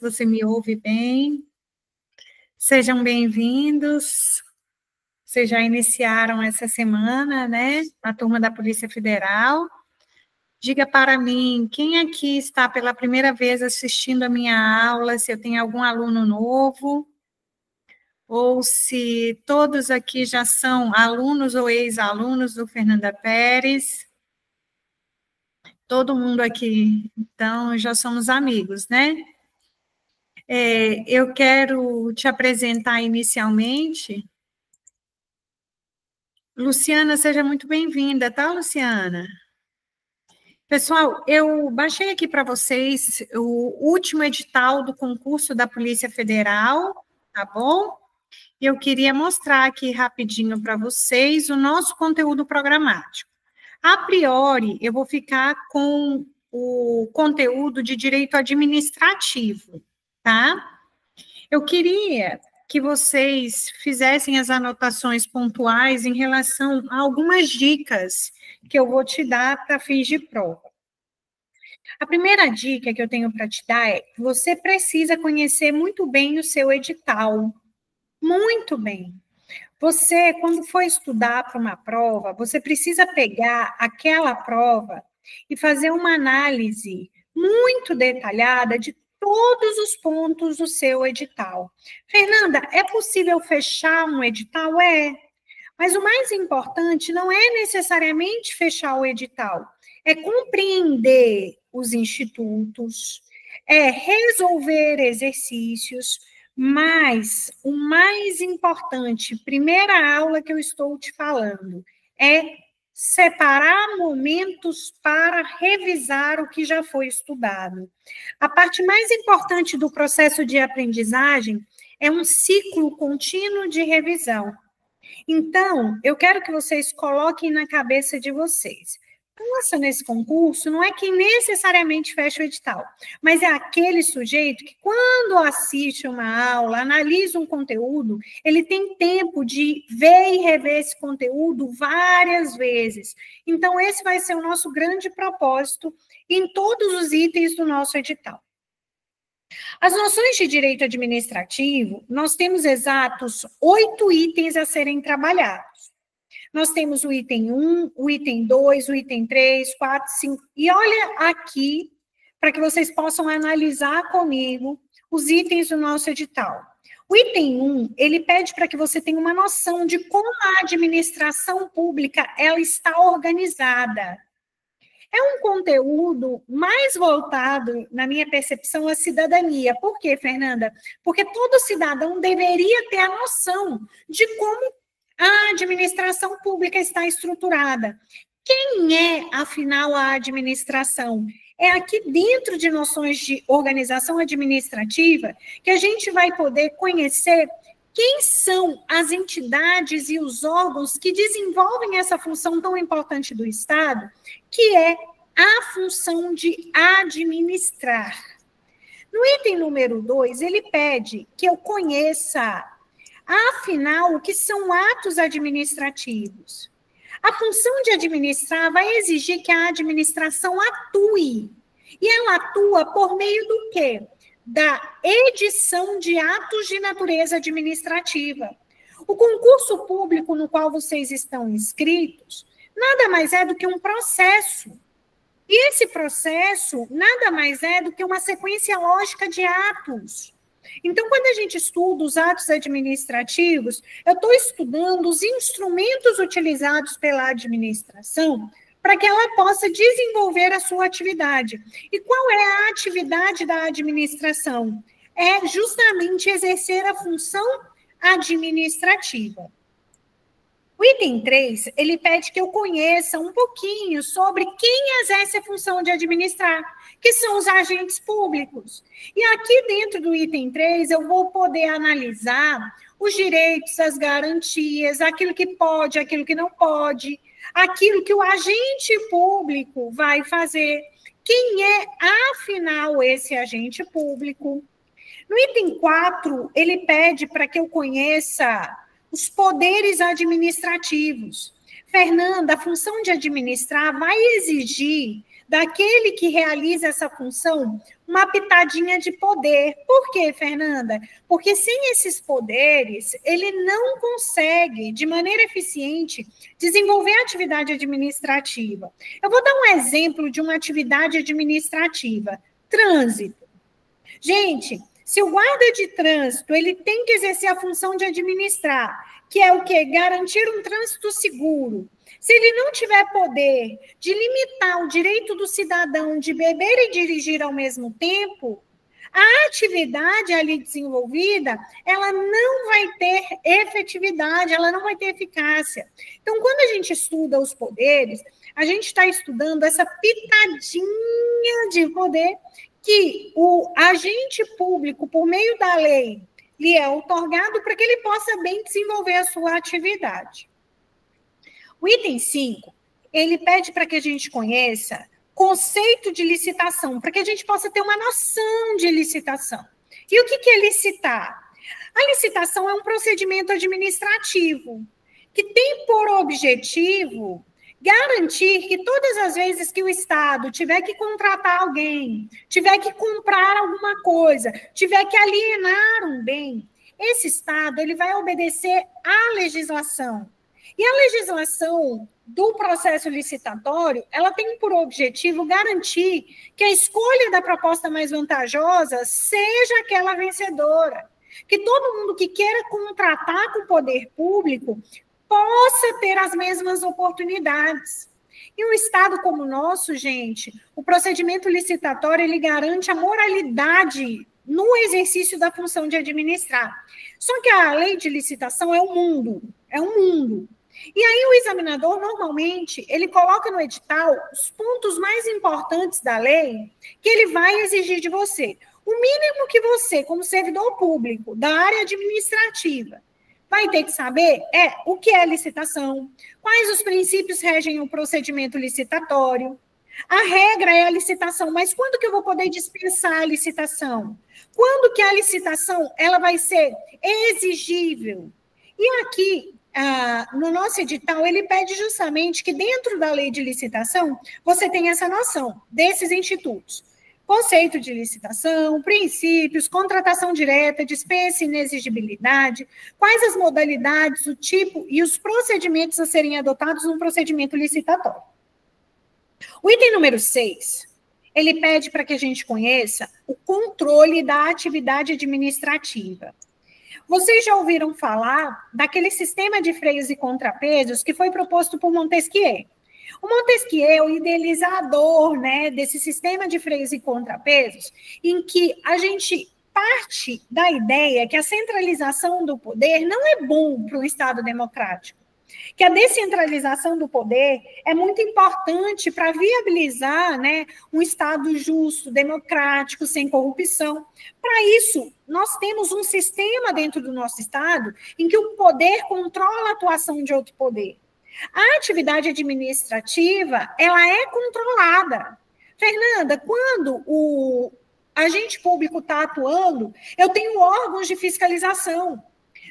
se você me ouve bem. Sejam bem-vindos. Vocês já iniciaram essa semana, né? A turma da Polícia Federal. Diga para mim, quem aqui está pela primeira vez assistindo a minha aula, se eu tenho algum aluno novo, ou se todos aqui já são alunos ou ex-alunos do Fernanda Pérez. Todo mundo aqui, então, já somos amigos, né? Eu quero te apresentar inicialmente. Luciana, seja muito bem-vinda, tá, Luciana? Pessoal, eu baixei aqui para vocês o último edital do concurso da Polícia Federal, tá bom? Eu queria mostrar aqui rapidinho para vocês o nosso conteúdo programático. A priori, eu vou ficar com o conteúdo de direito administrativo, tá? Eu queria que vocês fizessem as anotações pontuais em relação a algumas dicas que eu vou te dar para fins de prova. A primeira dica que eu tenho para te dar é que você precisa conhecer muito bem o seu edital. Muito bem. Você, quando for estudar para uma prova, você precisa pegar aquela prova e fazer uma análise muito detalhada de todos os pontos do seu edital. Fernanda, é possível fechar um edital? É. Mas o mais importante não é necessariamente fechar o edital, é compreender os institutos, é resolver exercícios, mas o mais importante, primeira aula que eu estou te falando, é separar momentos para revisar o que já foi estudado. A parte mais importante do processo de aprendizagem é um ciclo contínuo de revisão. Então, eu quero que vocês coloquem na cabeça de vocês. Passa nesse concurso não é quem necessariamente fecha o edital, mas é aquele sujeito que, quando assiste uma aula, analisa um conteúdo, ele tem tempo de ver e rever esse conteúdo várias vezes. Então, esse vai ser o nosso grande propósito em todos os itens do nosso edital. As noções de direito administrativo, nós temos exatos 8 itens a serem trabalhados. Nós temos o item 1, o item 2, o item 3, 4, 5. E olha aqui, para que vocês possam analisar comigo os itens do nosso edital. O item 1, ele pede para que você tenha uma noção de como a administração pública ela está organizada. É um conteúdo mais voltado, na minha percepção, à cidadania. Por quê, Fernanda? Porque todo cidadão deveria ter a noção de como a administração pública está estruturada. Quem é, afinal, a administração? É aqui dentro de noções de organização administrativa que a gente vai poder conhecer quem são as entidades e os órgãos que desenvolvem essa função tão importante do Estado, que é a função de administrar. No item número 2, ele pede que eu conheça, afinal, o que são atos administrativos. A função de administrar vai exigir que a administração atue. E ela atua por meio do quê? Da edição de atos de natureza administrativa. O concurso público no qual vocês estão inscritos nada mais é do que um processo. E esse processo nada mais é do que uma sequência lógica de atos. Então, quando a gente estuda os atos administrativos, eu estou estudando os instrumentos utilizados pela administração para que ela possa desenvolver a sua atividade. E qual é a atividade da administração? É justamente exercer a função administrativa. O item 3, ele pede que eu conheça um pouquinho sobre quem exerce a função de administrar, que são os agentes públicos. E aqui dentro do item 3, eu vou poder analisar os direitos, as garantias, aquilo que pode, aquilo que não pode, aquilo que o agente público vai fazer. Quem é, afinal, esse agente público? No item 4, ele pede para que eu conheça os poderes administrativos. Fernanda, a função de administrar vai exigir daquele que realiza essa função uma pitadinha de poder. Por quê, Fernanda? Porque sem esses poderes, ele não consegue, de maneira eficiente, desenvolver a atividade administrativa. Eu vou dar um exemplo de uma atividade administrativa. Trânsito. Gente, se o guarda de trânsito, ele tem que exercer a função de administrar, que é o quê? Garantir um trânsito seguro. Se ele não tiver poder de limitar o direito do cidadão de beber e dirigir ao mesmo tempo, a atividade ali desenvolvida, ela não vai ter efetividade, ela não vai ter eficácia. Então, quando a gente estuda os poderes, a gente está estudando essa pitadinha de poder que o agente público, por meio da lei, lhe é outorgado para que ele possa bem desenvolver a sua atividade. O item 5, ele pede para que a gente conheça conceito de licitação, para que a gente possa ter uma noção de licitação. E o que é licitar? A licitação é um procedimento administrativo que tem por objetivo garantir que todas as vezes que o Estado tiver que contratar alguém, tiver que comprar alguma coisa, tiver que alienar um bem, esse Estado ele vai obedecer à legislação. E a legislação do processo licitatório, ela tem por objetivo garantir que a escolha da proposta mais vantajosa seja aquela vencedora. Que todo mundo que queira contratar com o poder público possa ter as mesmas oportunidades. E um Estado como o nosso, gente, o procedimento licitatório, ele garante a moralidade no exercício da função de administrar. Só que a lei de licitação é um mundo. E aí o examinador, normalmente, ele coloca no edital os pontos mais importantes da lei que ele vai exigir de você. O mínimo que você, como servidor público da área administrativa, vai ter que saber é o que é licitação, quais os princípios regem o procedimento licitatório. A regra é a licitação, mas quando que eu vou poder dispensar a licitação? Quando que a licitação ela vai ser exigível? E aqui, no nosso edital, ele pede justamente que dentro da lei de licitação, você tenha essa noção desses institutos. Conceito de licitação, princípios, contratação direta, dispensa e inexigibilidade, quais as modalidades, o tipo e os procedimentos a serem adotados no procedimento licitatório. O item número 6, ele pede para que a gente conheça o controle da atividade administrativa. Vocês já ouviram falar daquele sistema de freios e contrapesos que foi proposto por Montesquieu. O Montesquieu é o idealizador, né, desse sistema de freios e contrapesos, em que a gente parte da ideia que a centralização do poder não é bom para o Estado democrático, que a descentralização do poder é muito importante para viabilizar, né, um Estado justo, democrático, sem corrupção. Para isso, nós temos um sistema dentro do nosso Estado em que o poder controla a atuação de outro poder. A atividade administrativa, ela é controlada. Fernanda, quando o agente público está atuando, eu tenho órgãos de fiscalização.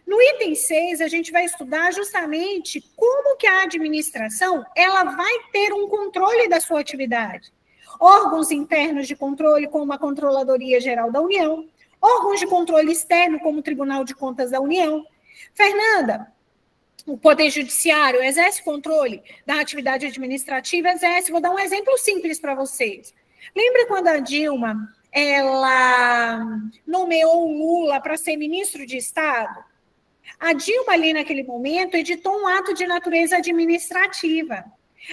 No item 6, a gente vai estudar justamente como que a administração ela vai ter um controle da sua atividade. Órgãos internos de controle, como a Controladoria Geral da União, órgãos de controle externo, como o Tribunal de Contas da União. Fernanda, o Poder Judiciário exerce controle da atividade administrativa? Exerce. Vou dar um exemplo simples para vocês. Lembra quando a Dilma ela nomeou o Lula para ser ministro de Estado? A Dilma, ali naquele momento, editou um ato de natureza administrativa.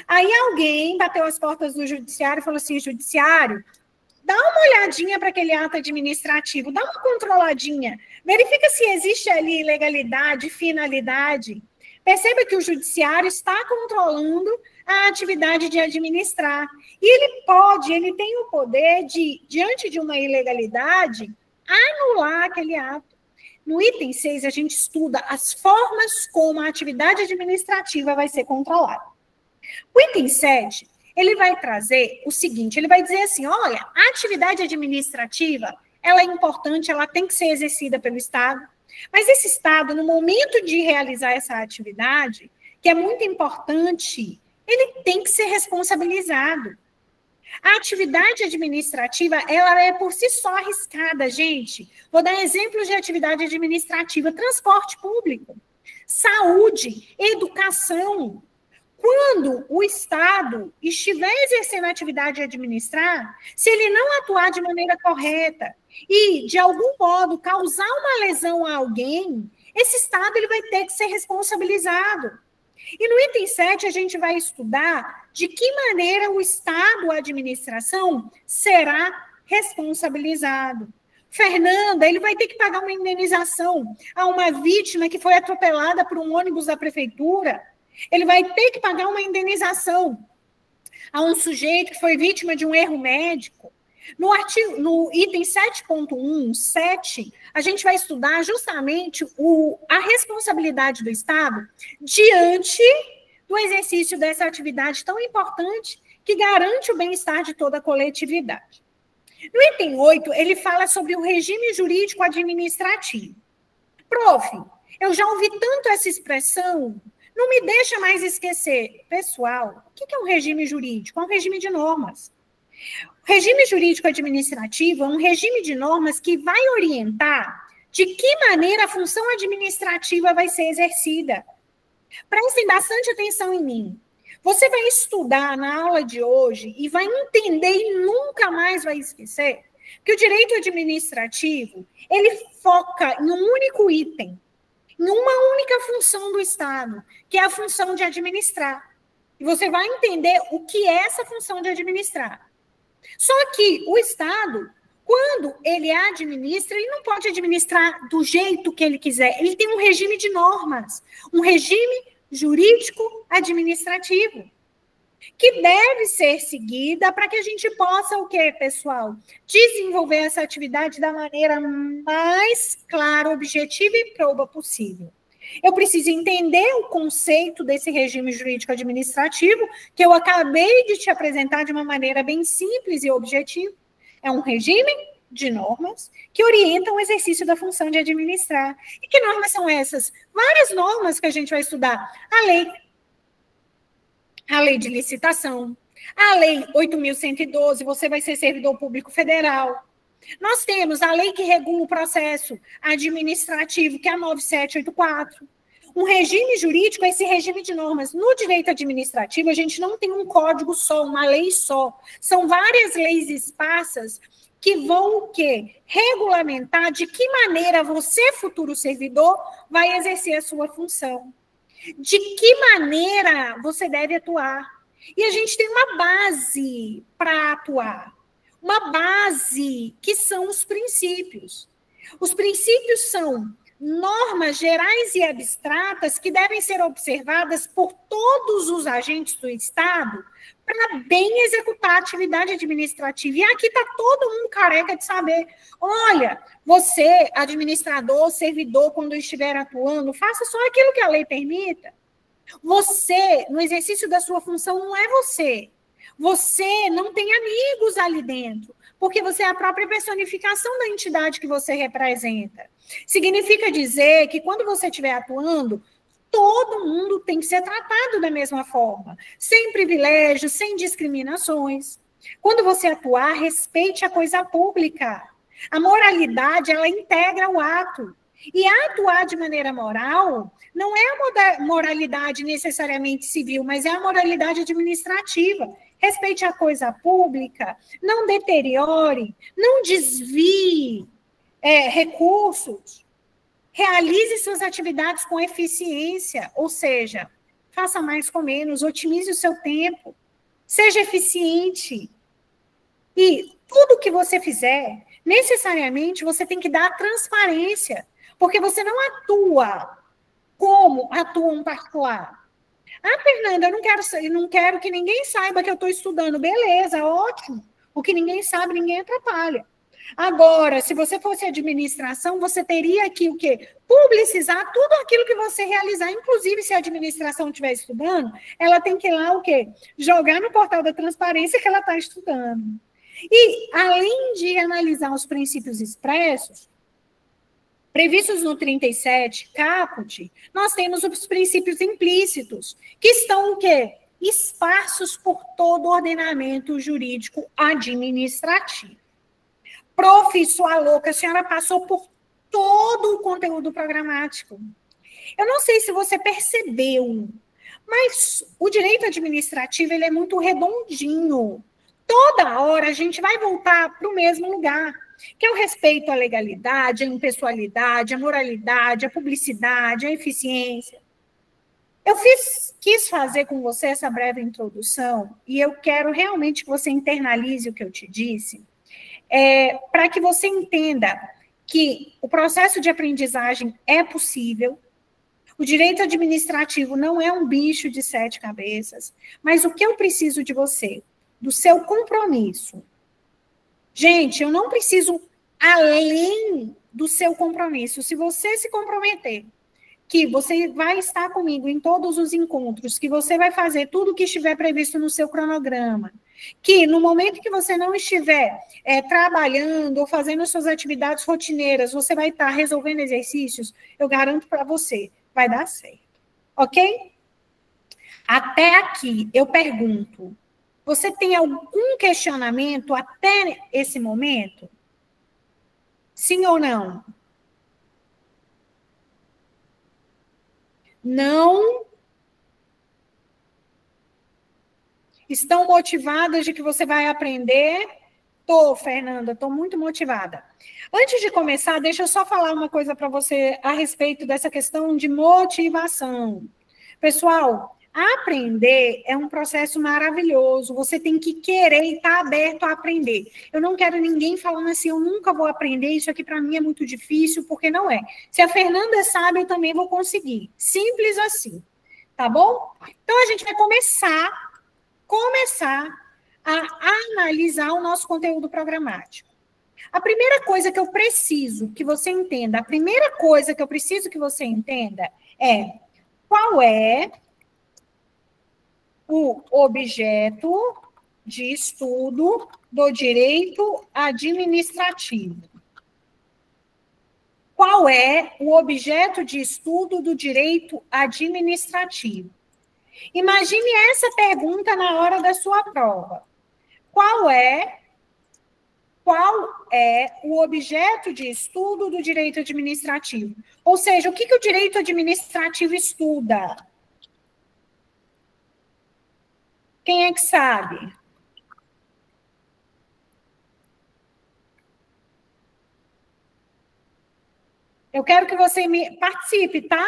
Aí alguém bateu as portas do judiciário e falou assim, judiciário, dá uma olhadinha para aquele ato administrativo, dá uma controladinha, verifica se existe ali legalidade, finalidade. Perceba que o judiciário está controlando a atividade de administrar. E ele tem o poder de, diante de uma ilegalidade, anular aquele ato. No item 6, a gente estuda as formas como a atividade administrativa vai ser controlada. O item 7, ele vai trazer o seguinte, ele vai dizer assim, olha, a atividade administrativa, ela é importante, ela tem que ser exercida pelo Estado, mas esse Estado, no momento de realizar essa atividade, que é muito importante, ele tem que ser responsabilizado. A atividade administrativa, ela é por si só arriscada, gente. Vou dar exemplos de atividade administrativa: transporte público, saúde, educação. Quando o Estado estiver exercendo a atividade de administrar, se ele não atuar de maneira correta e, de algum modo, causar uma lesão a alguém, esse Estado ele vai ter que ser responsabilizado. E no item 7, a gente vai estudar de que maneira o Estado, a administração, será responsabilizado. Fernanda, ele vai ter que pagar uma indenização a uma vítima que foi atropelada por um ônibus da prefeitura. Ele vai ter que pagar uma indenização a um sujeito que foi vítima de um erro médico. No item 7.1, 7, a gente vai estudar justamente a responsabilidade do Estado diante do exercício dessa atividade tão importante que garante o bem-estar de toda a coletividade. No item 8, ele fala sobre o regime jurídico administrativo. Prof, eu já ouvi tanto essa expressão, não me deixa mais esquecer. Pessoal, o que é um regime jurídico? É um regime de normas. O regime jurídico administrativo é um regime de normas que vai orientar de que maneira a função administrativa vai ser exercida. Prestem bastante atenção em mim. Você vai estudar na aula de hoje e vai entender e nunca mais vai esquecer que o direito administrativo, ele foca em um único item, em uma única função do Estado, que é a função de administrar. E você vai entender o que é essa função de administrar. Só que o Estado, quando ele administra, ele não pode administrar do jeito que ele quiser. Ele tem um regime de normas, um regime jurídico administrativo, que deve ser seguida para que a gente possa, o quê, pessoal? Desenvolver essa atividade da maneira mais clara, objetiva e proba possível. Eu preciso entender o conceito desse regime jurídico administrativo, que eu acabei de te apresentar de uma maneira bem simples e objetiva. É um regime de normas que orientam o exercício da função de administrar. E que normas são essas? Várias normas que a gente vai estudar. A lei de licitação, a lei 8.112, você vai ser servidor público federal. Nós temos a lei que regula o processo administrativo, que é a 9784. Um regime jurídico é esse regime de normas. No direito administrativo, a gente não tem um código só, uma lei só. São várias leis esparsas que vão o quê? Regulamentar de que maneira você, futuro servidor, vai exercer a sua função. De que maneira você deve atuar. E a gente tem uma base para atuar. Uma base que são os princípios. Os princípios são normas gerais e abstratas que devem ser observadas por todos os agentes do Estado para bem executar a atividade administrativa. E aqui está todo mundo careca de saber. Olha, você, administrador, servidor, quando estiver atuando, faça só aquilo que a lei permita. Você, no exercício da sua função, não é você. Você não tem amigos ali dentro, porque você é a própria personificação da entidade que você representa. Significa dizer que quando você estiver atuando, todo mundo tem que ser tratado da mesma forma, sem privilégios, sem discriminações. Quando você atuar, respeite a coisa pública. A moralidade, ela integra o ato. E atuar de maneira moral não é a moralidade necessariamente civil, mas é a moralidade administrativa. Respeite a coisa pública, não deteriore, não desvie recursos, realize suas atividades com eficiência, ou seja, faça mais com menos, otimize o seu tempo, seja eficiente. E tudo que você fizer, necessariamente você tem que dar transparência, porque você não atua como atua um particular. Ah, Fernanda, eu não quero que ninguém saiba que eu estou estudando. Beleza, ótimo. O que ninguém sabe, ninguém atrapalha. Agora, se você fosse administração, você teria que o quê? Publicizar tudo aquilo que você realizar. Inclusive, se a administração estiver estudando, ela tem que ir lá o quê? Jogar no portal da transparência que ela está estudando. E, além de analisar os princípios expressos, previstos no 37, caput, nós temos os princípios implícitos, que estão o quê? esparsos por todo o ordenamento jurídico administrativo. Prof, sua louca, a senhora passou por todo o conteúdo programático. Eu não sei se você percebeu, mas o direito administrativo ele é muito redondinho. Toda hora a gente vai voltar para o mesmo lugar, que é o respeito à legalidade, à impessoalidade, à moralidade, à publicidade, à eficiência. Eu quis fazer com você essa breve introdução e eu quero realmente que você internalize o que eu te disse, para que você entenda que o processo de aprendizagem é possível. O direito administrativo não é um bicho de 7 cabeças, mas o que eu preciso de você? Do seu compromisso. Gente, eu não preciso além do seu compromisso. Se você se comprometer que você vai estar comigo em todos os encontros, que você vai fazer tudo o que estiver previsto no seu cronograma, que no momento que você não estiver trabalhando ou fazendo suas atividades rotineiras, você vai estar resolvendo exercícios, eu garanto para você, vai dar certo. Ok? Até aqui, eu pergunto, você tem algum questionamento até esse momento? Sim ou não? Não estão motivadas de que você vai aprender? Tô, Fernanda, tô muito motivada. Antes de começar, deixa eu só falar uma coisa para você a respeito dessa questão de motivação. Pessoal, aprender é um processo maravilhoso, você tem que querer e estar aberto a aprender. Eu não quero ninguém falando assim, eu nunca vou aprender, isso aqui para mim é muito difícil, porque não é. Se a Fernanda sabe, eu também vou conseguir. Simples assim, tá bom? Então, a gente vai começar a analisar o nosso conteúdo programático. A primeira coisa que eu preciso que você entenda, é qual é o objeto de estudo do direito administrativo. Qual é o objeto de estudo do direito administrativo? Imagine essa pergunta na hora da sua prova. Qual é o objeto de estudo do direito administrativo? Ou seja, o que o direito administrativo estuda? Quem é que sabe? Eu quero que você me participe, tá?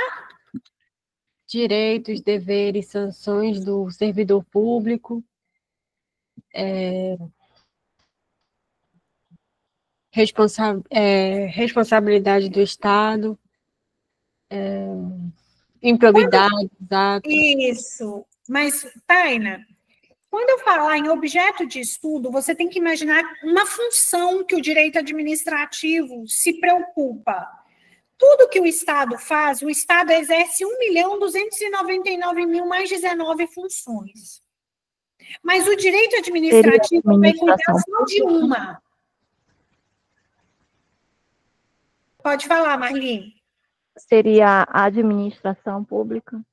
Direitos, deveres, sanções do servidor público, responsabilidade do Estado, improbidade, atos. Isso. Mas, Taina, quando eu falar em objeto de estudo, você tem que imaginar uma função que o direito administrativo se preocupa. Tudo que o Estado faz, o Estado exerce 1.299.000 mais 19 funções. Mas o direito administrativo vai cuidar só de uma. Pode falar, Marli. Seria a administração pública?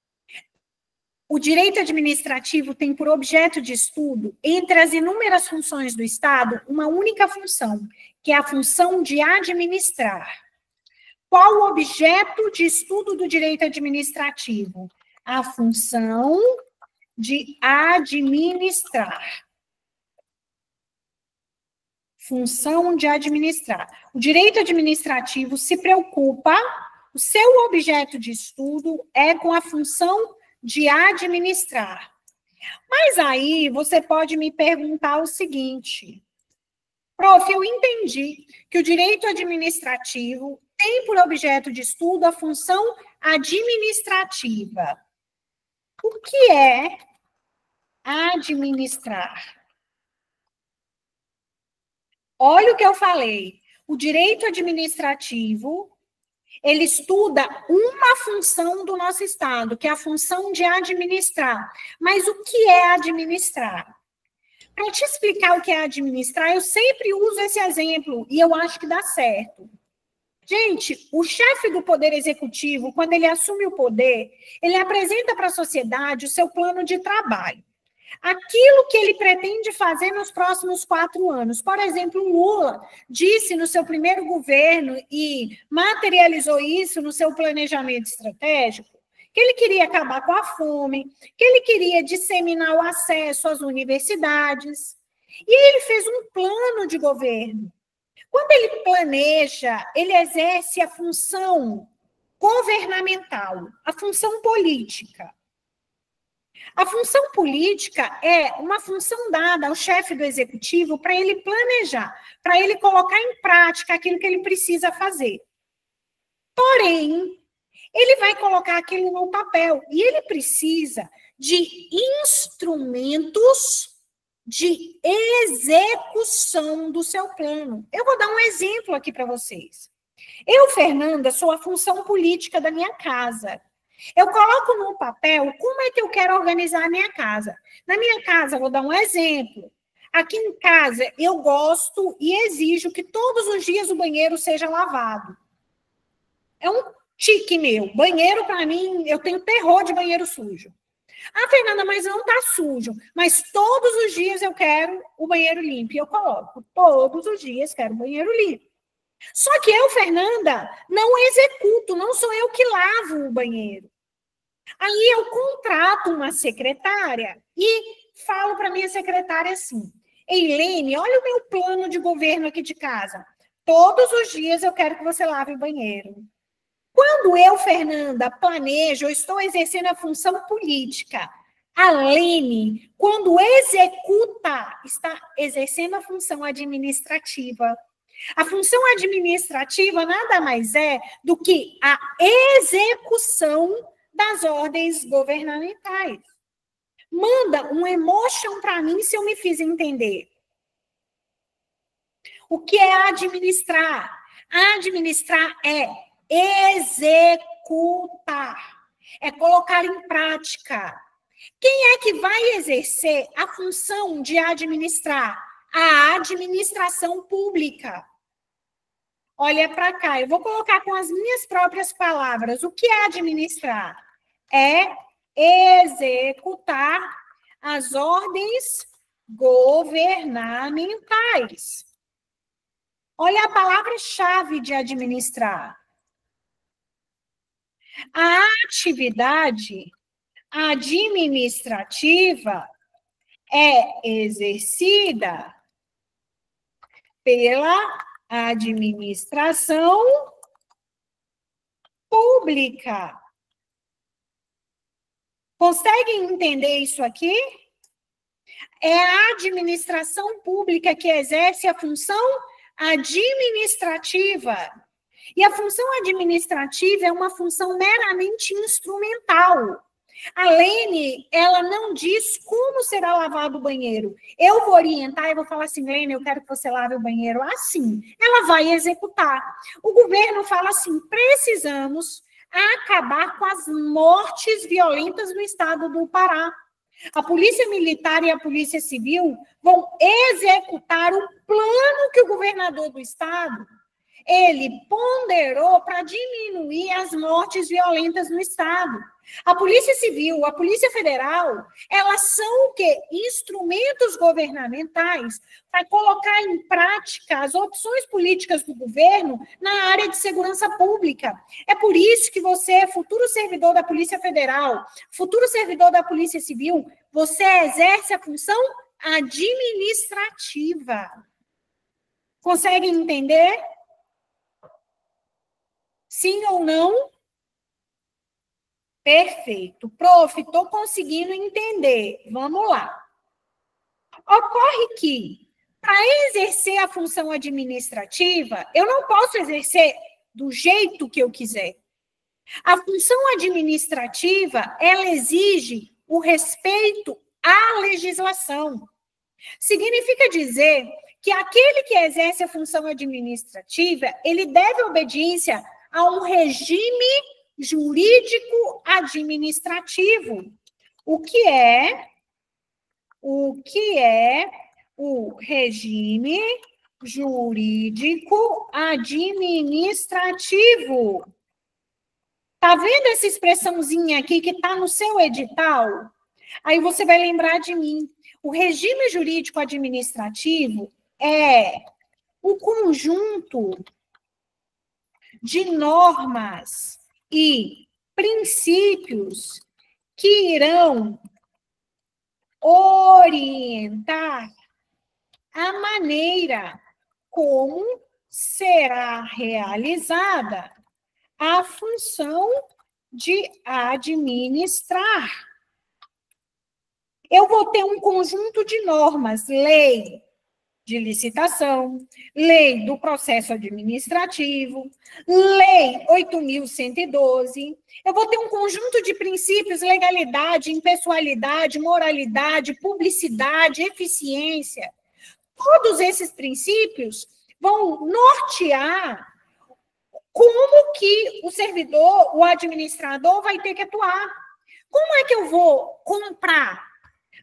O direito administrativo tem por objeto de estudo, entre as inúmeras funções do Estado, uma única função, que é a função de administrar. Qual o objeto de estudo do direito administrativo? A função de administrar. Função de administrar. O direito administrativo se preocupa, o seu objeto de estudo é com a função de administrar. Mas aí você pode me perguntar o seguinte: prof, eu entendi que o direito administrativo tem por objeto de estudo a função administrativa. O que é administrar? Olha o que eu falei. O direito administrativo, ele estuda uma função do nosso Estado, que é a função de administrar. Mas o que é administrar? Para te explicar o que é administrar, eu sempre uso esse exemplo, e eu acho que dá certo. Gente, o chefe do Poder Executivo, quando ele assume o poder, ele apresenta para a sociedade o seu plano de trabalho. Aquilo que ele pretende fazer nos próximos 4 anos. Por exemplo, o Lula disse no seu primeiro governo e materializou isso no seu planejamento estratégico, que ele queria acabar com a fome, que ele queria disseminar o acesso às universidades. E ele fez um plano de governo. Quando ele planeja, ele exerce a função governamental, a função política. A função política é uma função dada ao chefe do executivo para ele planejar, para ele colocar em prática aquilo que ele precisa fazer. Porém, ele vai colocar aquilo no papel e ele precisa de instrumentos de execução do seu plano. Eu vou dar um exemplo aqui para vocês. Eu, Fernanda, sou a função política da minha casa. Eu coloco no papel como é que eu quero organizar a minha casa. Na minha casa, vou dar um exemplo. Aqui em casa, eu gosto e exijo que todos os dias o banheiro seja lavado. É um tique meu. Banheiro, para mim, eu tenho terror de banheiro sujo. Ah, Fernanda, mas não está sujo. Mas todos os dias eu quero o banheiro limpo. E eu coloco, todos os dias quero o banheiro limpo. Só que eu, Fernanda, não executo, não sou eu que lavo o banheiro. Aí eu contrato uma secretária e falo para minha secretária assim: Eilene, olha o meu plano de governo aqui de casa. Todos os dias eu quero que você lave o banheiro. Quando eu, Fernanda, planejo, eu estou exercendo a função política. A Lene, quando executa, está exercendo a função administrativa. A função administrativa nada mais é do que a execução das ordens governamentais. Manda um emotion para mim se eu me fiz entender. O que é administrar? Administrar é executar, é colocar em prática. Quem é que vai exercer a função de administrar? A administração pública. Olha para cá, eu vou colocar com as minhas próprias palavras. O que é administrar? É executar as ordens governamentais. Olha a palavra-chave de administrar. A atividade administrativa é exercida pela administração pública. Conseguem entender isso aqui? É a administração pública que exerce a função administrativa. E a função administrativa é uma função meramente instrumental. A Lene, ela não diz como será lavado o banheiro. Eu vou orientar e vou falar assim: Lene, eu quero que você lave o banheiro assim. Ela vai executar. O governo fala assim: precisamos acabar com as mortes violentas no estado do Pará. A Polícia Militar e a Polícia Civil vão executar o plano que o governador do estado ele ponderou para diminuir as mortes violentas no estado. A Polícia Civil, a Polícia Federal, elas são o quê? Instrumentos governamentais para colocar em prática as opções políticas do governo na área de segurança pública. É por isso que você é futuro servidor da Polícia Federal, futuro servidor da Polícia Civil, você exerce a função administrativa. Conseguem entender? Sim ou não? Perfeito. Prof, estou conseguindo entender. Vamos lá. Ocorre que, para exercer a função administrativa, eu não posso exercer do jeito que eu quiser. A função administrativa, ela exige o respeito à legislação. Significa dizer que aquele que exerce a função administrativa, ele deve obediência a um regime jurídico administrativo. O que é o regime jurídico administrativo. Tá vendo essa expressãozinha aqui que está no seu edital? Aí você vai lembrar de mim. O regime jurídico administrativo é o conjunto de normas e princípios que irão orientar a maneira como será realizada a função de administrar. Eu vou ter um conjunto de normas, lei de licitação, lei do processo administrativo, lei 8.112. Eu vou ter um conjunto de princípios, legalidade, impessoalidade, moralidade, publicidade, eficiência. Todos esses princípios vão nortear como que o servidor, o administrador, vai ter que atuar. Como é que eu vou comprar?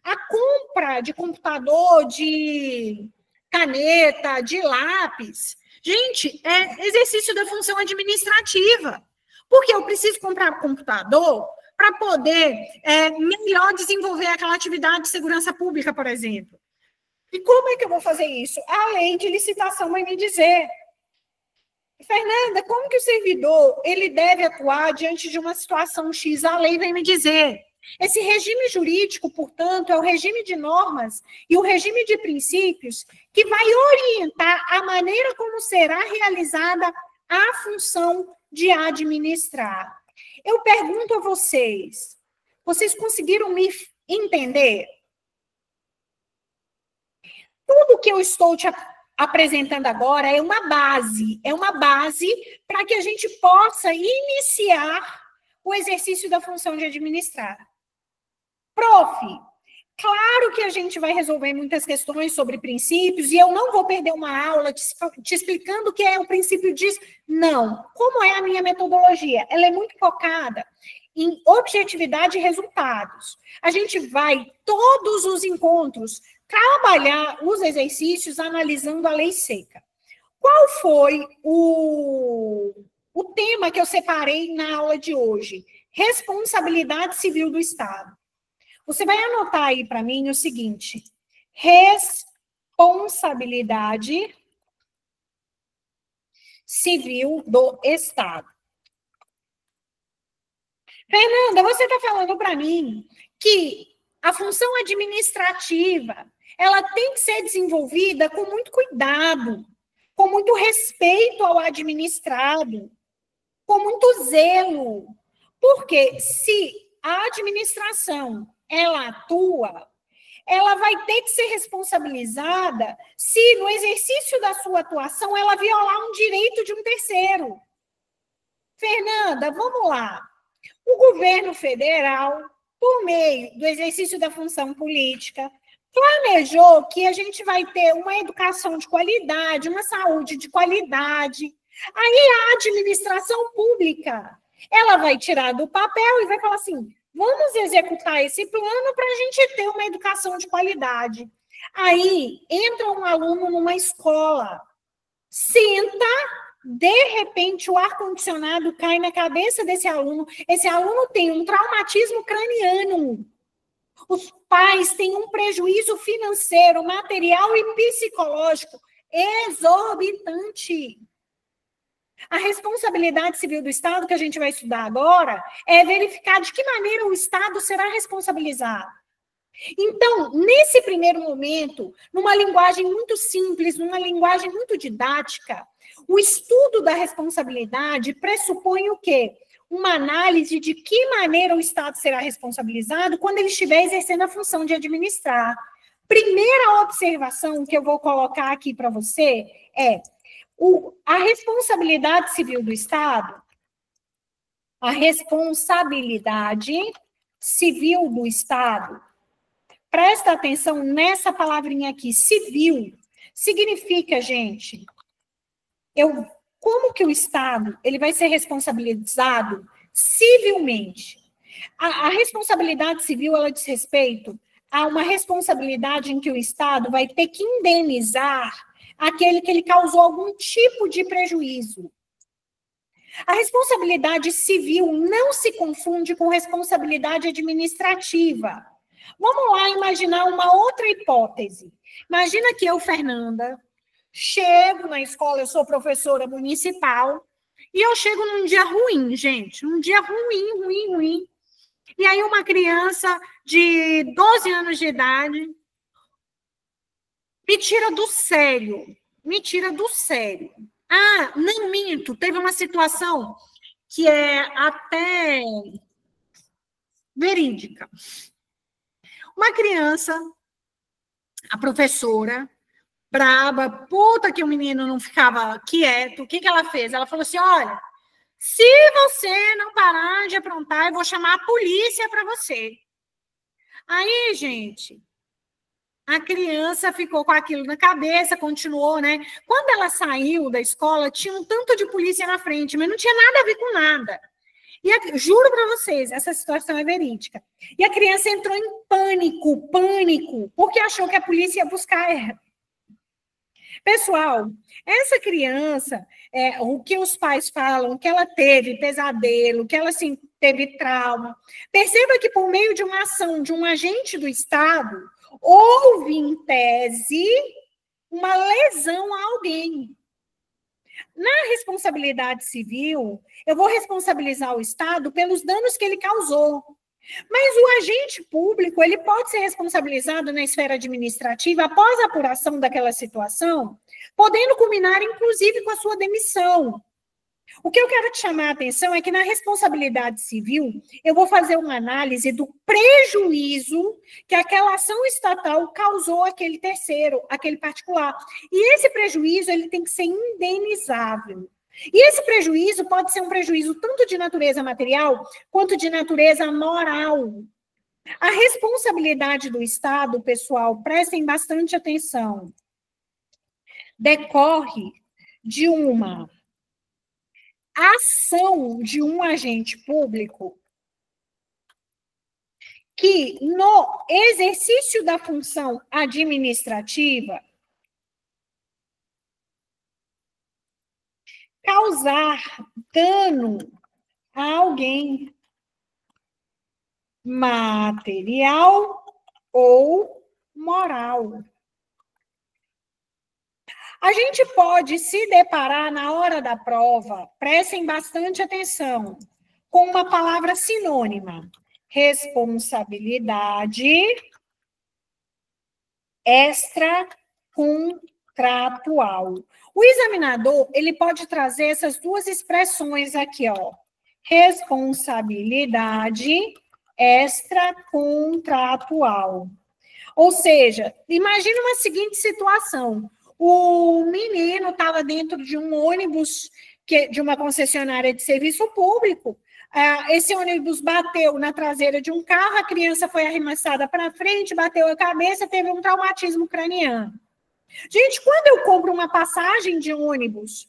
A compra de computador, de caneta, de lápis, gente, é exercício da função administrativa. Porque eu preciso comprar computador para poder melhor desenvolver aquela atividade de segurança pública, por exemplo. E como é que eu vou fazer isso? A lei de licitação vai me dizer. Fernanda, como que o servidor ele deve atuar diante de uma situação X? A lei vem me dizer. Esse regime jurídico, portanto, é o regime de normas e o regime de princípios que vai orientar a maneira como será realizada a função de administrar. Eu pergunto a vocês, vocês conseguiram me entender? Tudo que eu estou te apresentando agora é uma base para que a gente possa iniciar o exercício da função de administrar. Prof, claro que a gente vai resolver muitas questões sobre princípios e eu não vou perder uma aula te explicando o que é o princípio disso. Não. Como é a minha metodologia? Ela é muito focada em objetividade e resultados. A gente vai, todos os encontros, trabalhar os exercícios analisando a lei seca. Qual foi o tema que eu separei na aula de hoje? Responsabilidade civil do Estado. Você vai anotar aí para mim o seguinte: responsabilidade civil do Estado. Fernanda, você está falando para mim que a função administrativa ela tem que ser desenvolvida com muito cuidado, com muito respeito ao administrado, com muito zelo. Porque se a administração ela atua, ela vai ter que ser responsabilizada se no exercício da sua atuação ela violar um direito de um terceiro. Fernanda, vamos lá. O governo federal, por meio do exercício da função política, planejou que a gente vai ter uma educação de qualidade, uma saúde de qualidade. Aí a administração pública, ela vai tirar do papel e vai falar assim, vamos executar esse plano para a gente ter uma educação de qualidade. Aí entra um aluno numa escola, senta, de repente o ar-condicionado cai na cabeça desse aluno, esse aluno tem um traumatismo craniano. Os pais têm um prejuízo financeiro, material e psicológico exorbitante. A responsabilidade civil do Estado, que a gente vai estudar agora, é verificar de que maneira o Estado será responsabilizado. Então, nesse primeiro momento, numa linguagem muito simples, numa linguagem muito didática, o estudo da responsabilidade pressupõe o quê? Uma análise de que maneira o Estado será responsabilizado quando ele estiver exercendo a função de administrar. Primeira observação que eu vou colocar aqui para você é a responsabilidade civil do Estado, a responsabilidade civil do Estado, presta atenção nessa palavrinha aqui, civil, significa, gente, como que o Estado ele vai ser responsabilizado civilmente? A responsabilidade civil, ela diz respeito a uma responsabilidade em que o Estado vai ter que indenizar aquele que ele causou algum tipo de prejuízo. A responsabilidade civil não se confunde com responsabilidade administrativa. Vamos lá imaginar uma outra hipótese. Imagina que eu, Fernanda, chego na escola, eu sou professora municipal, e eu chego num dia ruim, gente, um dia ruim. E aí uma criança de 12 anos de idade me tira do sério. Ah, não minto, teve uma situação que é até verídica. Uma criança, a professora, braba, puta que o menino não ficava quieto, o que ela fez? Ela falou assim, olha, se você não parar de aprontar, eu vou chamar a polícia para você. Aí, gente, a criança ficou com aquilo na cabeça, continuou, né? Quando ela saiu da escola, tinha um tanto de polícia na frente, mas não tinha nada a ver com nada. E juro para vocês, essa situação é verídica. E a criança entrou em pânico, porque achou que a polícia ia buscar ela. Pessoal, essa criança, o que os pais falam, que ela teve pesadelo, que ela assim, teve trauma, perceba que por meio de uma ação de um agente do Estado, houve, em tese, uma lesão a alguém. Na responsabilidade civil, eu vou responsabilizar o Estado pelos danos que ele causou. Mas o agente público, ele pode ser responsabilizado na esfera administrativa após a apuração daquela situação, podendo culminar, inclusive, com a sua demissão. O que eu quero te chamar a atenção é que na responsabilidade civil, eu vou fazer uma análise do prejuízo que aquela ação estatal causou àquele terceiro, àquele particular. E esse prejuízo, ele tem que ser indenizável. E esse prejuízo pode ser um prejuízo tanto de natureza material quanto de natureza moral. A responsabilidade do Estado, pessoal, prestem bastante atenção, decorre de uma ação de um agente público que, no exercício da função administrativa, causar dano a alguém material ou moral. A gente pode se deparar na hora da prova, prestem bastante atenção, com uma palavra sinônima: responsabilidade extracontratual. O examinador, ele pode trazer essas duas expressões aqui, ó. Responsabilidade extracontratual. Ou seja, imagina uma seguinte situação. O menino estava dentro de um ônibus de uma concessionária de serviço público. Esse ônibus bateu na traseira de um carro, a criança foi arremessada para frente, bateu a cabeça, teve um traumatismo craniano. Gente, quando eu compro uma passagem de ônibus,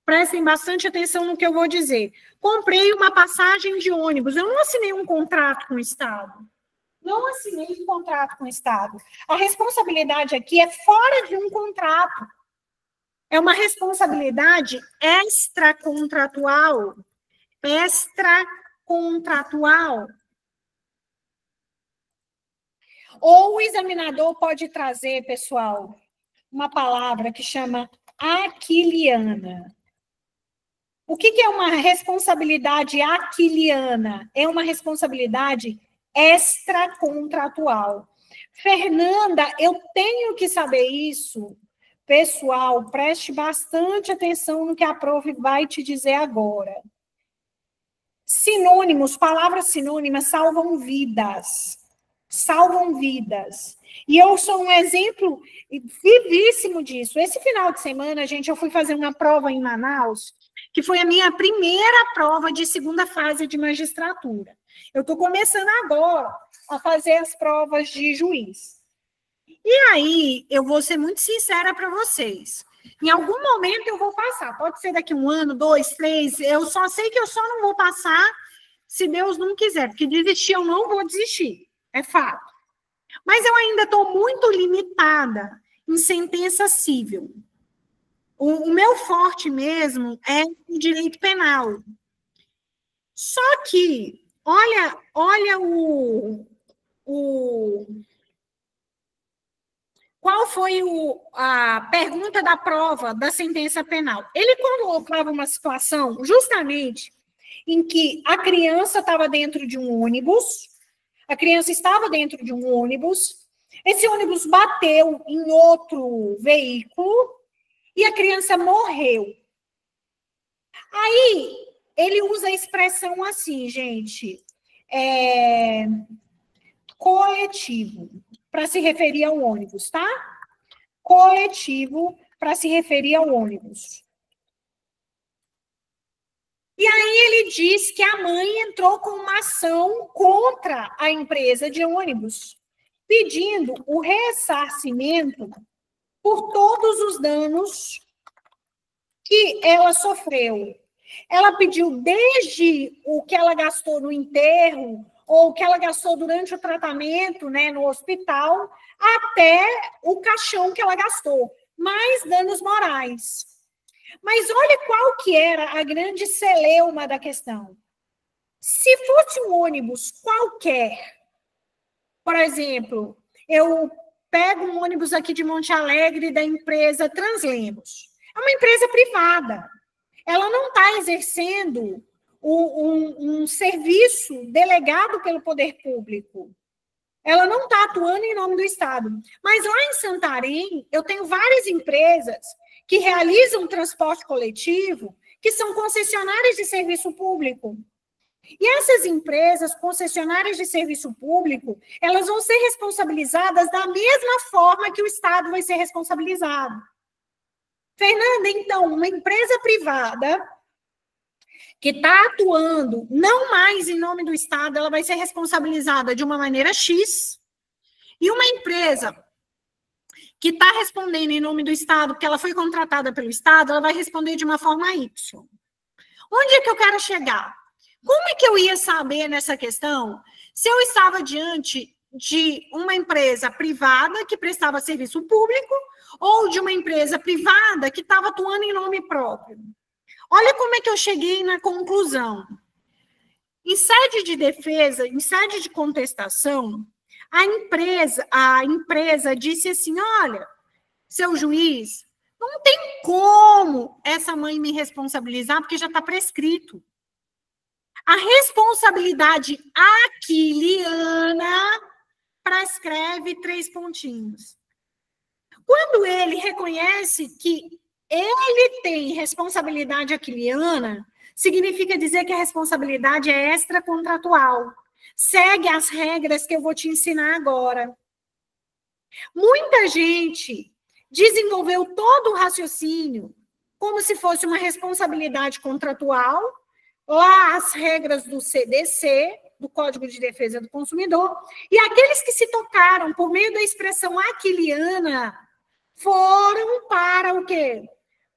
prestem bastante atenção no que eu vou dizer. Comprei uma passagem de ônibus, eu não assinei um contrato com o Estado. A responsabilidade aqui é fora de um contrato. É uma responsabilidade extracontratual. Ou o examinador pode trazer, pessoal, uma palavra que chama aquiliana. O que é uma responsabilidade aquiliana? É uma responsabilidade extracontratual. Fernanda, eu tenho que saber isso. Pessoal, preste bastante atenção no que a prof vai te dizer agora. Sinônimos, palavras sinônimas salvam vidas. E eu sou um exemplo vivíssimo disso. Esse final de semana, gente, eu fui fazer uma prova em Manaus, que foi a minha primeira prova de segunda fase de magistratura. Eu estou começando agora a fazer as provas de juiz. E aí, eu vou ser muito sincera para vocês. Em algum momento eu vou passar. Pode ser daqui 1 ano, 2, 3. Eu só sei que eu só não vou passar se Deus não quiser. Porque desistir eu não vou desistir. É fato. Mas eu ainda estou muito limitada em sentença civil. O meu forte mesmo é o direito penal. Só que, olha qual foi a pergunta da prova da sentença penal? Ele colocava uma situação justamente em que a criança estava dentro de um ônibus, esse ônibus bateu em outro veículo e a criança morreu. Aí, ele usa a expressão assim, gente, coletivo, para se referir ao ônibus, tá? Coletivo, para se referir ao ônibus. E aí ele diz que a mãe entrou com uma ação contra a empresa de ônibus, pedindo o ressarcimento por todos os danos que ela sofreu. Ela pediu desde o que ela gastou no enterro, ou o que ela gastou durante o tratamento, né, no hospital, até o caixão que ela gastou, mais danos morais. Mas olha qual que era a grande celeuma da questão. Se fosse um ônibus qualquer, por exemplo, eu pego um ônibus aqui de Monte Alegre da empresa Translemos. É uma empresa privada. Ela não está exercendo um serviço delegado pelo poder público. Ela não está atuando em nome do Estado. Mas lá em Santarém, eu tenho várias empresas que realizam transporte coletivo, que são concessionárias de serviço público. E essas empresas, concessionárias de serviço público, elas vão ser responsabilizadas da mesma forma que o Estado vai ser responsabilizado. Fernanda, então, uma empresa privada que está atuando não mais em nome do Estado, ela vai ser responsabilizada de uma maneira X, e uma empresa que está respondendo em nome do Estado, porque ela foi contratada pelo Estado, ela vai responder de uma forma Y. Onde é que eu quero chegar? Como é que eu ia saber nessa questão se eu estava diante de uma empresa privada que prestava serviço público ou de uma empresa privada que estava atuando em nome próprio? Olha como é que eu cheguei na conclusão. Em sede de defesa, em sede de contestação, a empresa disse assim, olha, seu juiz, não tem como essa mãe me responsabilizar, porque já está prescrito. A responsabilidade aquiliana prescreve 3 pontinhos. Quando ele reconhece que ele tem responsabilidade aquiliana, significa dizer que a responsabilidade é extracontratual. Segue as regras que eu vou te ensinar agora. Muita gente desenvolveu todo o raciocínio como se fosse uma responsabilidade contratual, lá as regras do CDC, do Código de Defesa do Consumidor, e aqueles que se tocaram por meio da expressão aquiliana foram para o quê?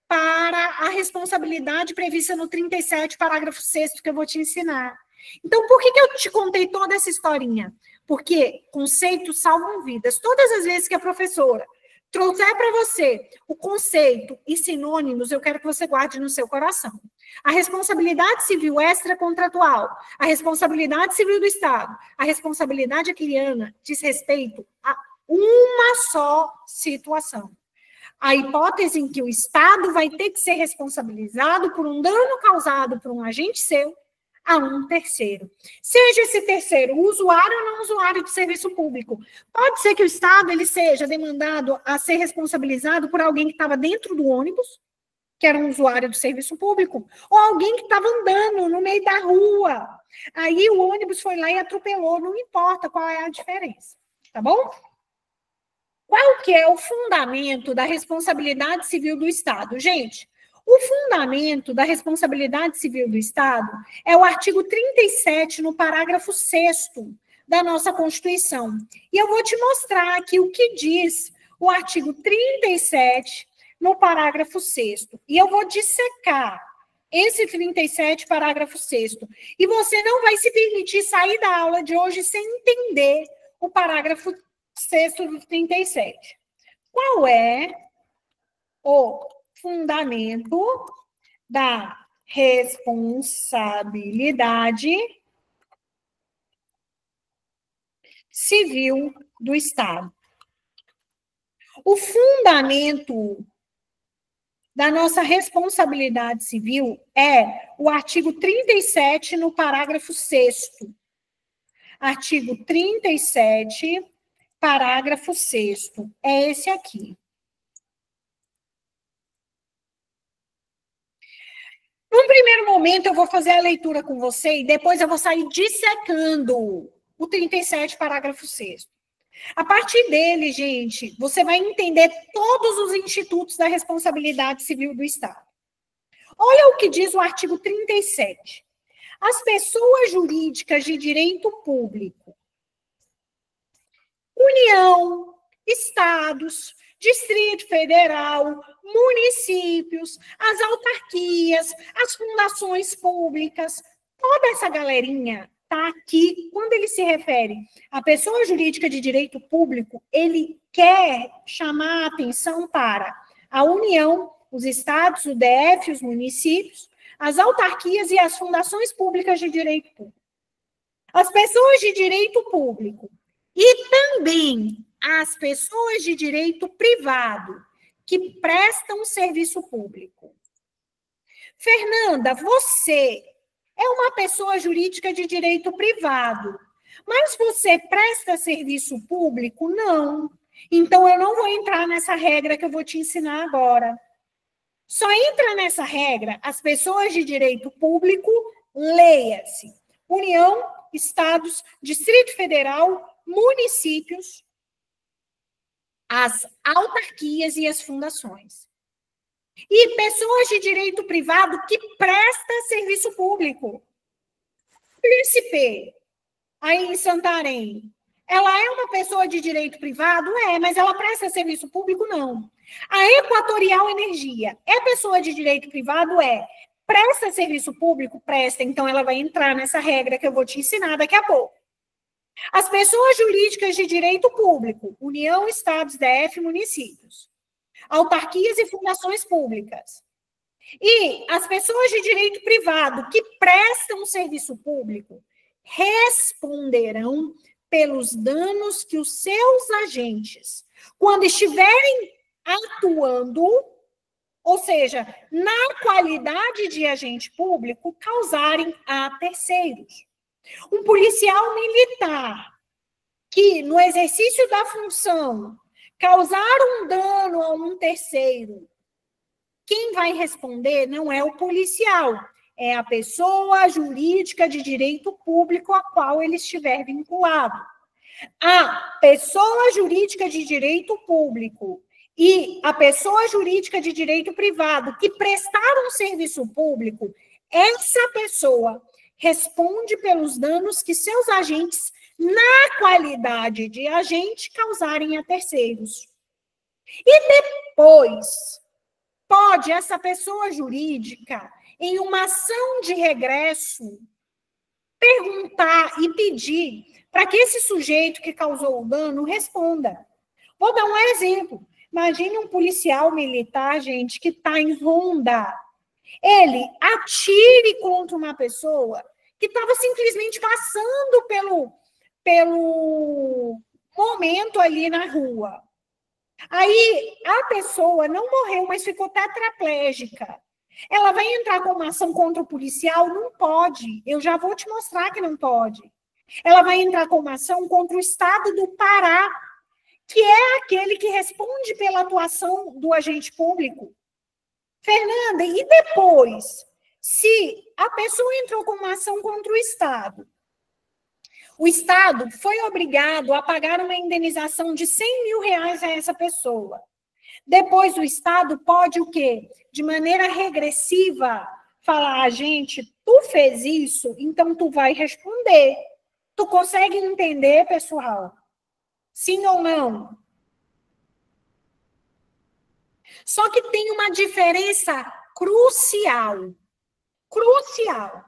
Para a responsabilidade prevista no 37, parágrafo 6º, que eu vou te ensinar. Então, por que eu te contei toda essa historinha? Porque conceitos salvam vidas. Todas as vezes que a professora trouxer para você o conceito e sinônimos, eu quero que você guarde no seu coração. A responsabilidade civil extracontratual, a responsabilidade civil do Estado, a responsabilidade aquiliana diz respeito a uma só situação. A hipótese em que o Estado vai ter que ser responsabilizado por um dano causado por um agente seu a um terceiro. Seja esse terceiro usuário ou não usuário de serviço público. Pode ser que o Estado ele seja demandado a ser responsabilizado por alguém que estava dentro do ônibus, que era um usuário do serviço público, ou alguém que estava andando no meio da rua. Aí o ônibus foi lá e atropelou, não importa qual é a diferença, tá bom? Qual que é o fundamento da responsabilidade civil do Estado? Gente, o fundamento da responsabilidade civil do Estado é o artigo 37, no parágrafo 6º da nossa Constituição. E eu vou te mostrar aqui o que diz o artigo 37, no parágrafo 6º. E eu vou dissecar esse 37, parágrafo 6º. E você não vai se permitir sair da aula de hoje sem entender o parágrafo 6º do 37. Qual é o fundamento da responsabilidade civil do Estado? O fundamento da nossa responsabilidade civil é o artigo 37, no parágrafo 6º. Artigo 37, parágrafo 6º. É esse aqui. Num primeiro momento, eu vou fazer a leitura com você e depois eu vou sair dissecando o 37, parágrafo 6º. A partir dele, gente, você vai entender todos os institutos da responsabilidade civil do Estado. Olha o que diz o artigo 37. As pessoas jurídicas de direito público, União, Estados, Distrito Federal, municípios, as autarquias, as fundações públicas, toda essa galerinha está aqui. Quando ele se refere à pessoa jurídica de direito público, ele quer chamar a atenção para a União, os estados, o DF, os municípios, as autarquias e as fundações públicas de direito público. As pessoas de direito público e também as pessoas de direito privado que prestam serviço público. Fernanda, você é uma pessoa jurídica de direito privado, mas você presta serviço público? Não. Então, eu não vou entrar nessa regra que eu vou te ensinar agora. Só entra nessa regra as pessoas de direito público, leia-se, União, Estados, Distrito Federal, municípios, as autarquias e as fundações. E pessoas de direito privado que presta serviço público. Príncipe, aí em Santarém, ela é uma pessoa de direito privado? É, mas ela presta serviço público? Não. A Equatorial Energia é pessoa de direito privado? É. Presta serviço público? Presta. Então, ela vai entrar nessa regra que eu vou te ensinar daqui a pouco. As pessoas jurídicas de direito público, União, Estados, DF, municípios, autarquias e fundações públicas. E as pessoas de direito privado que prestam serviço público responderão pelos danos que os seus agentes, quando estiverem atuando, ou seja, na qualidade de agente público, causarem a terceiros. Um policial militar que, no exercício da função, causar um dano a um terceiro, quem vai responder não é o policial, é a pessoa jurídica de direito público a qual ele estiver vinculado. A pessoa jurídica de direito público e a pessoa jurídica de direito privado que prestaram serviço público, essa pessoa responde pelos danos que seus agentes, na qualidade de agente, causarem a terceiros. E depois, pode essa pessoa jurídica, em uma ação de regresso, perguntar e pedir para que esse sujeito que causou o dano responda. Vou dar um exemplo. Imagine um policial militar, gente, que está em ronda. Ele atire contra uma pessoa que estava simplesmente passando pelo momento ali na rua. Aí a pessoa não morreu, mas ficou tetraplégica. Ela vai entrar com uma ação contra o policial? Não pode. Eu já vou te mostrar que não pode. Ela vai entrar com uma ação contra o Estado do Pará, que é aquele que responde pela atuação do agente público. Fernanda, e depois, se a pessoa entrou com uma ação contra o Estado foi obrigado a pagar uma indenização de R$100 mil a essa pessoa. Depois o Estado pode o quê? De maneira regressiva, falar, gente, tu fez isso, então tu vai responder. Tu consegue entender, pessoal? Sim ou não? Só que tem uma diferença crucial. Crucial.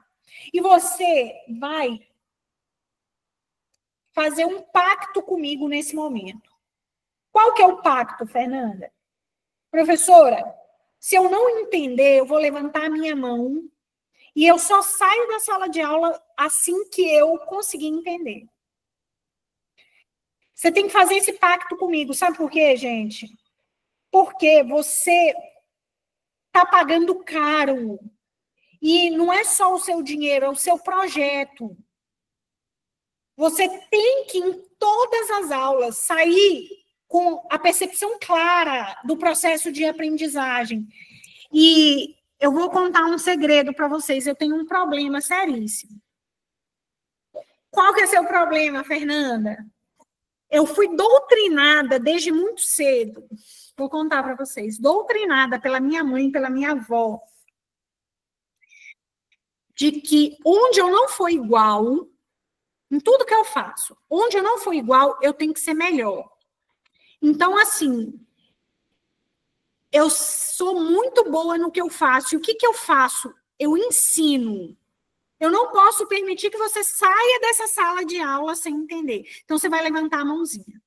E você vai fazer um pacto comigo nesse momento. Qual que é o pacto, Fernanda? Professora, se eu não entender, eu vou levantar a minha mão e eu só saio da sala de aula assim que eu conseguir entender. Você tem que fazer esse pacto comigo. Sabe por quê, gente? Porque você está pagando caro. E não é só o seu dinheiro, é o seu projeto. Você tem que, em todas as aulas, sair com a percepção clara do processo de aprendizagem. E eu vou contar um segredo para vocês. Eu tenho um problema seríssimo. Qual que é seu problema, Fernanda? Eu fui doutrinada desde muito cedo. Vou contar para vocês. Doutrinada pela minha mãe, pela minha avó, de que onde eu não for igual, em tudo que eu faço, onde eu não for igual, eu tenho que ser melhor. Então, assim, eu sou muito boa no que eu faço. E o que eu faço? Eu ensino. Eu não posso permitir que você saia dessa sala de aula sem entender. Então, você vai levantar a mãozinha.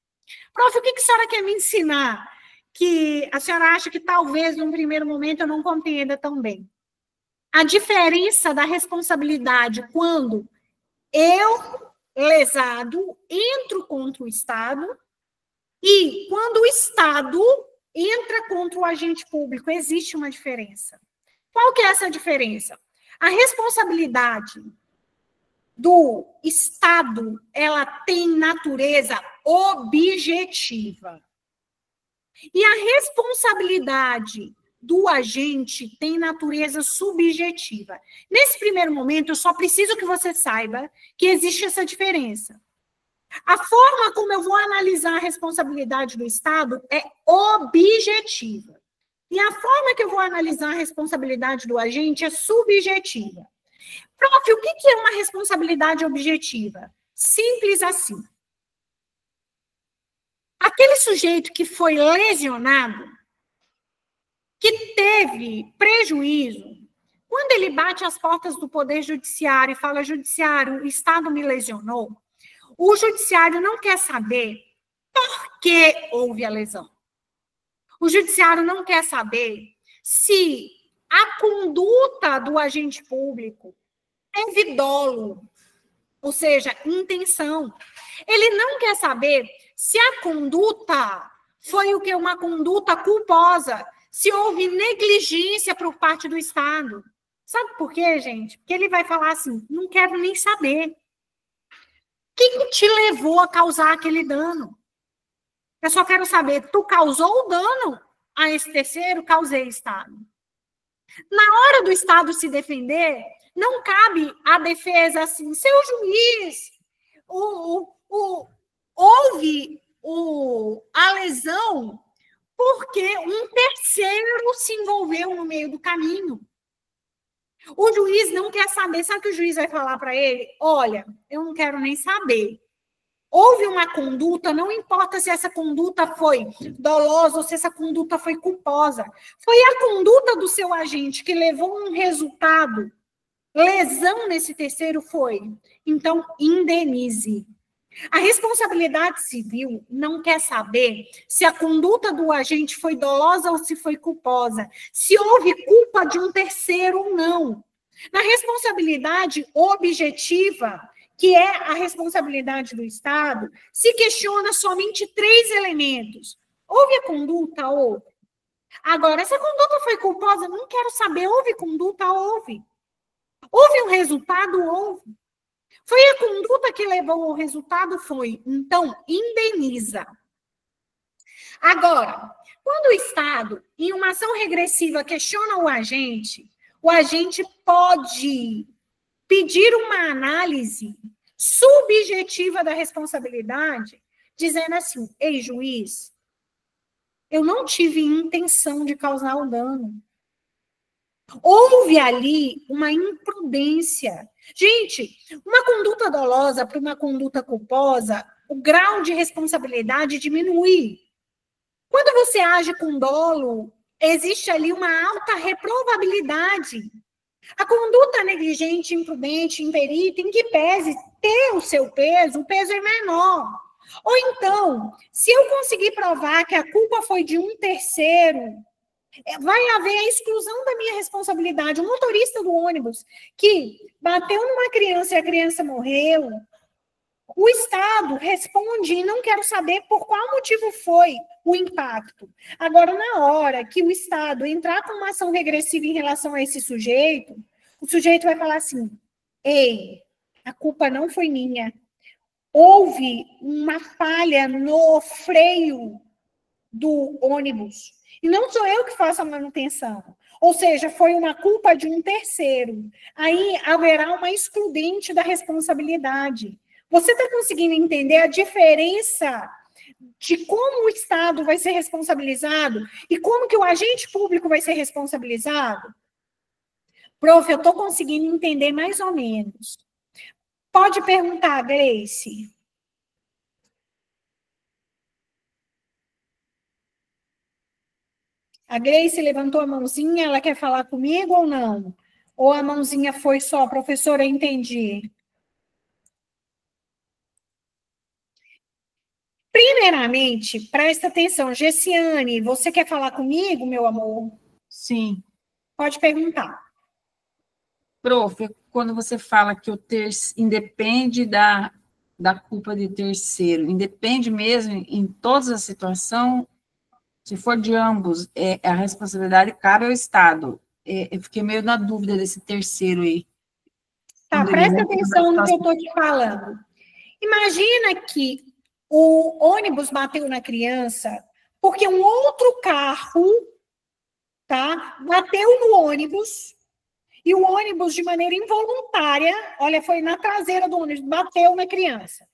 Prof, o que a senhora quer me ensinar? Que a senhora acha que talvez, num primeiro momento, eu não compreenda tão bem. A diferença da responsabilidade quando eu, lesado, entro contra o Estado e quando o Estado entra contra o agente público. Existe uma diferença. Qual que é essa diferença? A responsabilidade do Estado, ela tem natureza objetiva. E a responsabilidade do agente tem natureza subjetiva. Nesse primeiro momento, eu só preciso que você saiba que existe essa diferença. A forma como eu vou analisar a responsabilidade do Estado é objetiva. E a forma que eu vou analisar a responsabilidade do agente é subjetiva. Prof, o que é uma responsabilidade objetiva? Simples assim. Aquele sujeito que foi lesionado, que teve prejuízo, quando ele bate às portas do Poder Judiciário e fala, judiciário, o Estado me lesionou, o judiciário não quer saber por que houve a lesão. O judiciário não quer saber se a conduta do agente público teve dolo, ou seja, intenção. Ele não quer saber se a conduta foi o que? Uma conduta culposa, se houve negligência por parte do Estado. Sabe por quê, gente? Porque ele vai falar assim, não quero nem saber. O que te levou a causar aquele dano? Eu só quero saber, tu causou o dano a esse terceiro? Causei, Estado. Na hora do Estado se defender, não cabe a defesa assim, seu juiz, houve a lesão porque um terceiro se envolveu no meio do caminho. O juiz não quer saber. Sabe o que o juiz vai falar para ele? Olha, eu não quero nem saber. Houve uma conduta, não importa se essa conduta foi dolosa ou se essa conduta foi culposa. Foi a conduta do seu agente que levou um resultado. Lesão nesse terceiro foi. Então, indenize. A responsabilidade civil não quer saber se a conduta do agente foi dolosa ou se foi culposa, se houve culpa de um terceiro ou não. Na responsabilidade objetiva, que é a responsabilidade do Estado, se questiona somente 3 elementos. Houve a conduta? Houve. Agora, essa conduta foi culposa? Não quero saber. Houve conduta? Houve. Houve um resultado? Houve. Foi a conduta que levou ao resultado? Foi. Então, indeniza. Agora, quando o Estado, em uma ação regressiva, questiona o agente pode pedir uma análise subjetiva da responsabilidade, dizendo assim, ei, juiz, eu não tive intenção de causar o dano. Houve ali uma imprudência. Gente, uma conduta dolosa para uma conduta culposa, o grau de responsabilidade diminui. Quando você age com dolo, existe ali uma alta reprovabilidade. A conduta negligente, imprudente, imperita, em que pese ter o seu peso, o peso é menor. Ou então, se eu conseguir provar que a culpa foi de um terceiro, vai haver a exclusão da minha responsabilidade. O motorista do ônibus que bateu numa criança e a criança morreu, o Estado responde e não quero saber por qual motivo foi o impacto. Agora, na hora que o Estado entrar com uma ação regressiva em relação a esse sujeito, o sujeito vai falar assim: ei, a culpa não foi minha. Houve uma falha no freio do ônibus. E não sou eu que faço a manutenção. Ou seja, foi uma culpa de um terceiro. Aí haverá uma excludente da responsabilidade. Você está conseguindo entender a diferença de como o Estado vai ser responsabilizado e como que o agente público vai ser responsabilizado? Prof, eu estou conseguindo entender mais ou menos. Pode perguntar, Grace. A Grace levantou a mãozinha, ela quer falar comigo ou não? Ou a mãozinha foi só, professora, entendi. Primeiramente, presta atenção. Gessiane, você quer falar comigo, meu amor? Sim. Pode perguntar. Prof, quando você fala que o terceiro independe da culpa de terceiro, independe mesmo em todas as situações, se for de ambos, a responsabilidade cabe ao Estado. Eu fiquei meio na dúvida desse terceiro aí. Tá, presta atenção no que eu estou te falando. Imagina que o ônibus bateu na criança porque um outro carro, tá, bateu no ônibus e o ônibus, de maneira involuntária, olha, foi na traseira do ônibus, bateu na criança.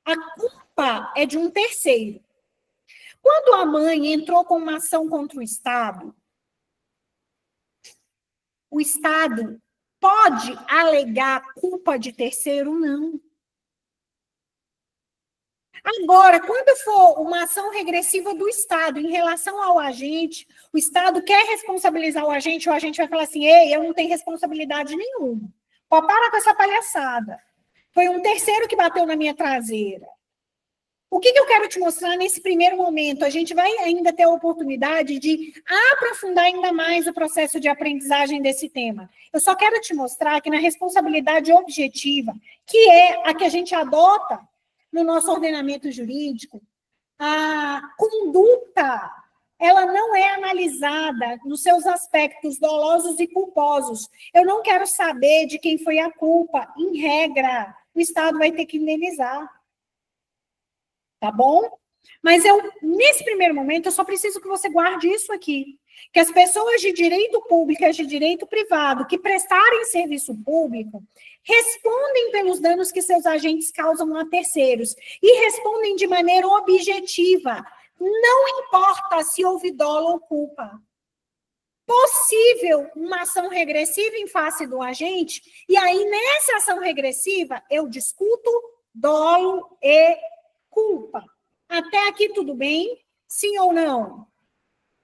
A culpa é de um terceiro. Quando a mãe entrou com uma ação contra o Estado pode alegar culpa de terceiro? Não. Agora, quando for uma ação regressiva do Estado em relação ao agente, o Estado quer responsabilizar o agente vai falar assim: ei, eu não tenho responsabilidade nenhuma. Pô, para com essa palhaçada. Foi um terceiro que bateu na minha traseira. O que eu quero te mostrar nesse primeiro momento? A gente vai ainda ter a oportunidade de aprofundar ainda mais o processo de aprendizagem desse tema. Eu só quero te mostrar que na responsabilidade objetiva, que é a que a gente adota no nosso ordenamento jurídico, a conduta, ela não é analisada nos seus aspectos dolosos e culposos. Eu não quero saber de quem foi a culpa. Em regra, o Estado vai ter que indenizar. Tá bom? Mas nesse primeiro momento, eu só preciso que você guarde isso aqui. Que as pessoas de direito público e de direito privado que prestarem serviço público respondem pelos danos que seus agentes causam a terceiros e respondem de maneira objetiva. Não importa se houve dolo ou culpa. Possível uma ação regressiva em face do agente, e aí nessa ação regressiva eu discuto dolo e culpa. Até aqui tudo bem? Sim ou não?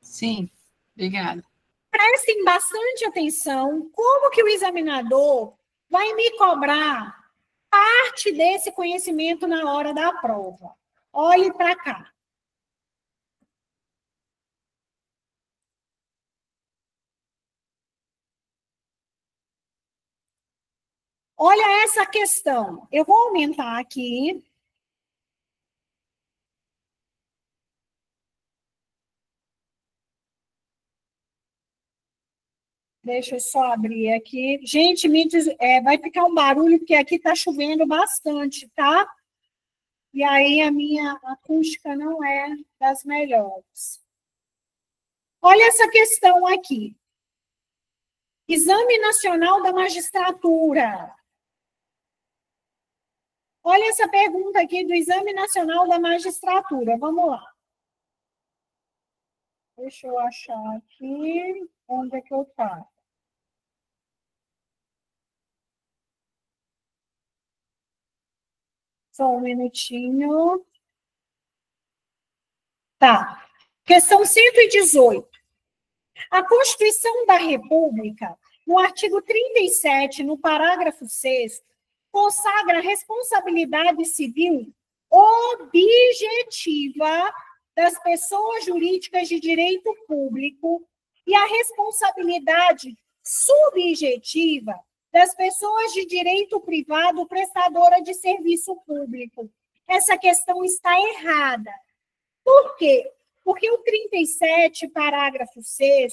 Sim, obrigada. Prestem bastante atenção como que o examinador vai me cobrar parte desse conhecimento na hora da prova. Olhe para cá. Olha essa questão. Eu vou aumentar aqui. Deixa eu só abrir aqui. Gente, vai ficar um barulho, porque aqui está chovendo bastante, tá? E aí a minha acústica não é das melhores. Olha essa questão aqui. Exame Nacional da Magistratura. Olha essa pergunta aqui do Exame Nacional da Magistratura. Vamos lá. Deixa eu achar aqui. Onde é que eu faço? Só um minutinho. Tá. Questão 118. A Constituição da República no artigo 37, no parágrafo 6º, consagra a responsabilidade civil objetiva das pessoas jurídicas de direito público e a responsabilidade subjetiva das pessoas de direito privado prestadora de serviço público. Essa questão está errada. Por quê? Porque o 37, parágrafo 6º,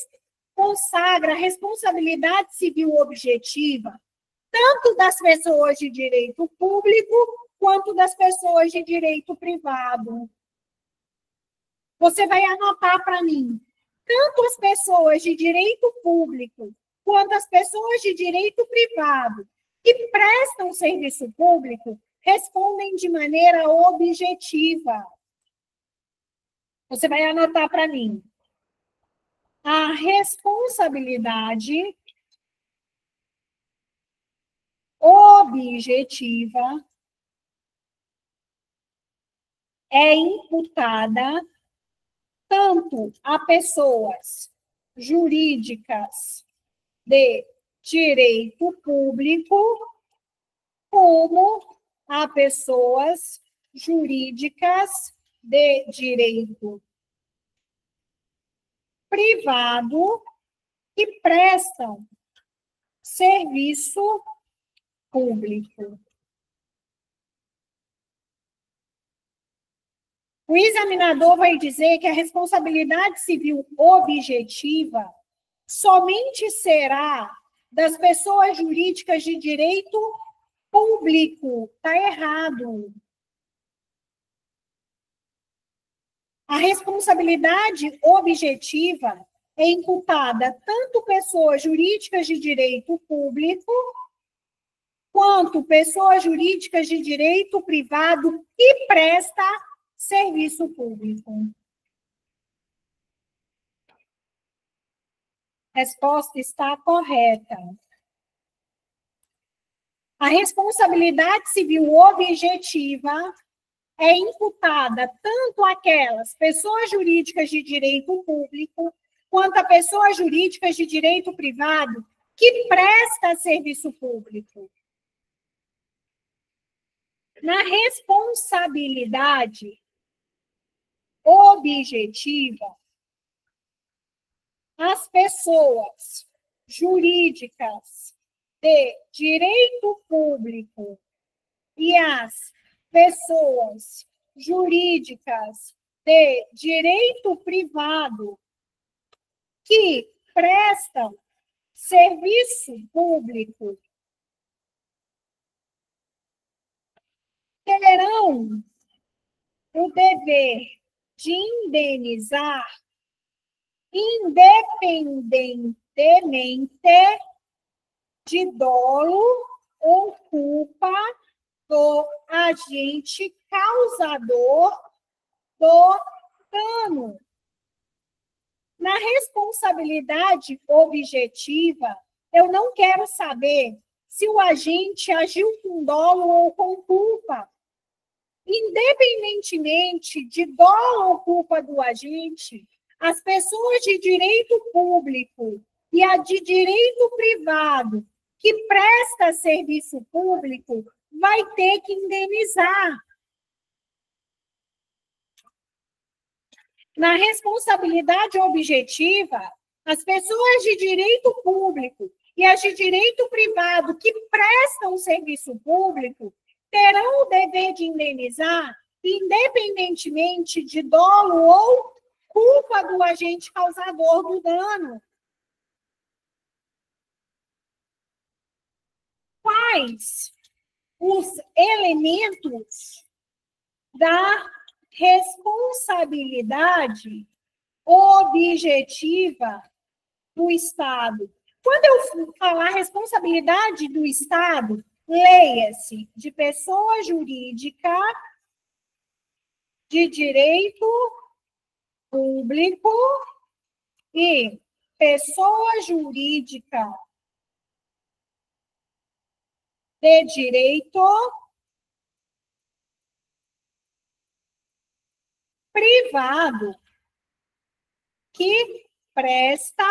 consagra a responsabilidade civil objetiva tanto das pessoas de direito público quanto das pessoas de direito privado. Você vai anotar para mim. Tanto as pessoas de direito público quanto as pessoas de direito privado que prestam serviço público respondem de maneira objetiva. Você vai anotar para mim. A responsabilidade objetiva é imputada tanto a pessoas jurídicas de direito público como a pessoas jurídicas de direito privado que prestam serviço público. O examinador vai dizer que a responsabilidade civil objetiva somente será das pessoas jurídicas de direito público. Está errado. A responsabilidade objetiva é imputada tanto pessoas jurídicas de direito público quanto pessoas jurídicas de direito privado que presta serviço público. Resposta está correta. A responsabilidade civil objetiva é imputada tanto àquelas pessoas jurídicas de direito público quanto a pessoas jurídicas de direito privado que presta serviço público. Na responsabilidade objetiva, as pessoas jurídicas de direito público e as pessoas jurídicas de direito privado que prestam serviço público terão o dever de indenizar independentemente de dolo ou culpa do agente causador do dano. Na responsabilidade objetiva, eu não quero saber se o agente agiu com dolo ou com culpa. Independentemente de dolo ou culpa do agente, as pessoas de direito público e a de direito privado que presta serviço público vai ter que indenizar. Na responsabilidade objetiva, as pessoas de direito público e as de direito privado que prestam serviço público terão o dever de indenizar, independentemente de dolo ou culpa do agente causador do dano. Quais os elementos da responsabilidade objetiva do Estado? Quando eu falar responsabilidade do Estado, leia-se de pessoa jurídica de direito público e pessoa jurídica de direito privado que presta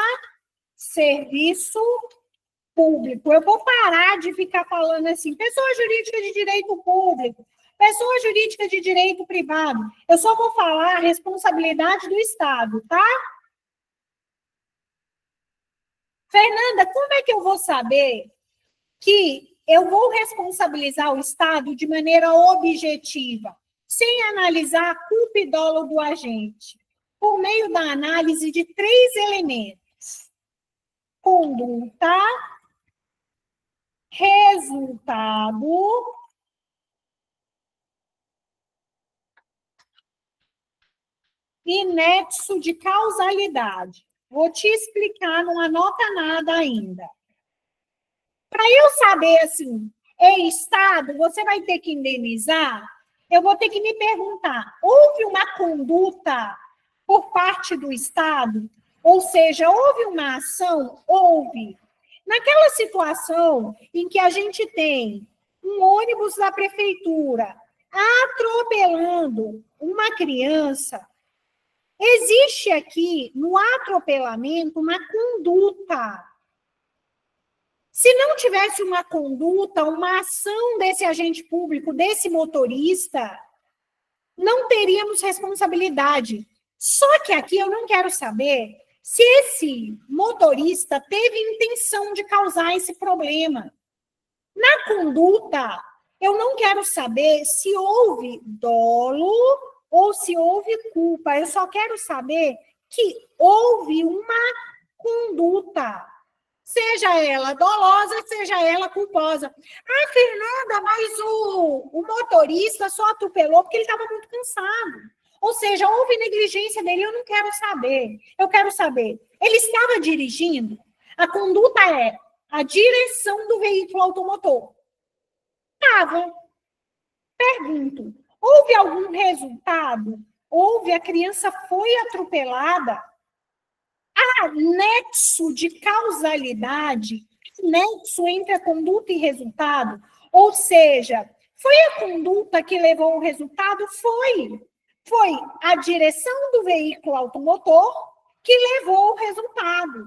serviço público. Eu vou parar de ficar falando assim, pessoa jurídica de direito público, pessoa jurídica de direito privado. Eu só vou falar a responsabilidade do Estado, tá? Fernanda, como é que eu vou saber que eu vou responsabilizar o Estado de maneira objetiva, sem analisar a culpa e dolo do agente, por meio da análise de 3 elementos: conduta, resultado e nexo de causalidade. Vou te explicar, não anota nada ainda. Para eu saber, assim, Estado, você vai ter que indenizar, eu vou ter que me perguntar, houve uma conduta por parte do Estado? Ou seja, houve uma ação? Houve. Naquela situação em que a gente tem um ônibus da prefeitura atropelando uma criança, existe aqui, no atropelamento, uma conduta. Se não tivesse uma conduta, uma ação desse agente público, desse motorista, não teríamos responsabilidade. Só que aqui eu não quero saber se esse motorista teve intenção de causar esse problema. Na conduta, eu não quero saber se houve dolo ou se houve culpa. Eu só quero saber que houve uma conduta. Seja ela dolosa, seja ela culposa. Ah, Fernanda, mas o motorista só atropelou porque ele estava muito cansado. Ou seja, houve negligência dele, eu não quero saber. Eu quero saber, ele estava dirigindo? A conduta é a direção do veículo automotor. Estava. Pergunto, houve algum resultado? Houve, a criança foi atropelada? Há nexo de causalidade, nexo entre a conduta e resultado? Ou seja, foi a conduta que levou ao resultado? Foi. Foi a direção do veículo automotor que levou ao resultado.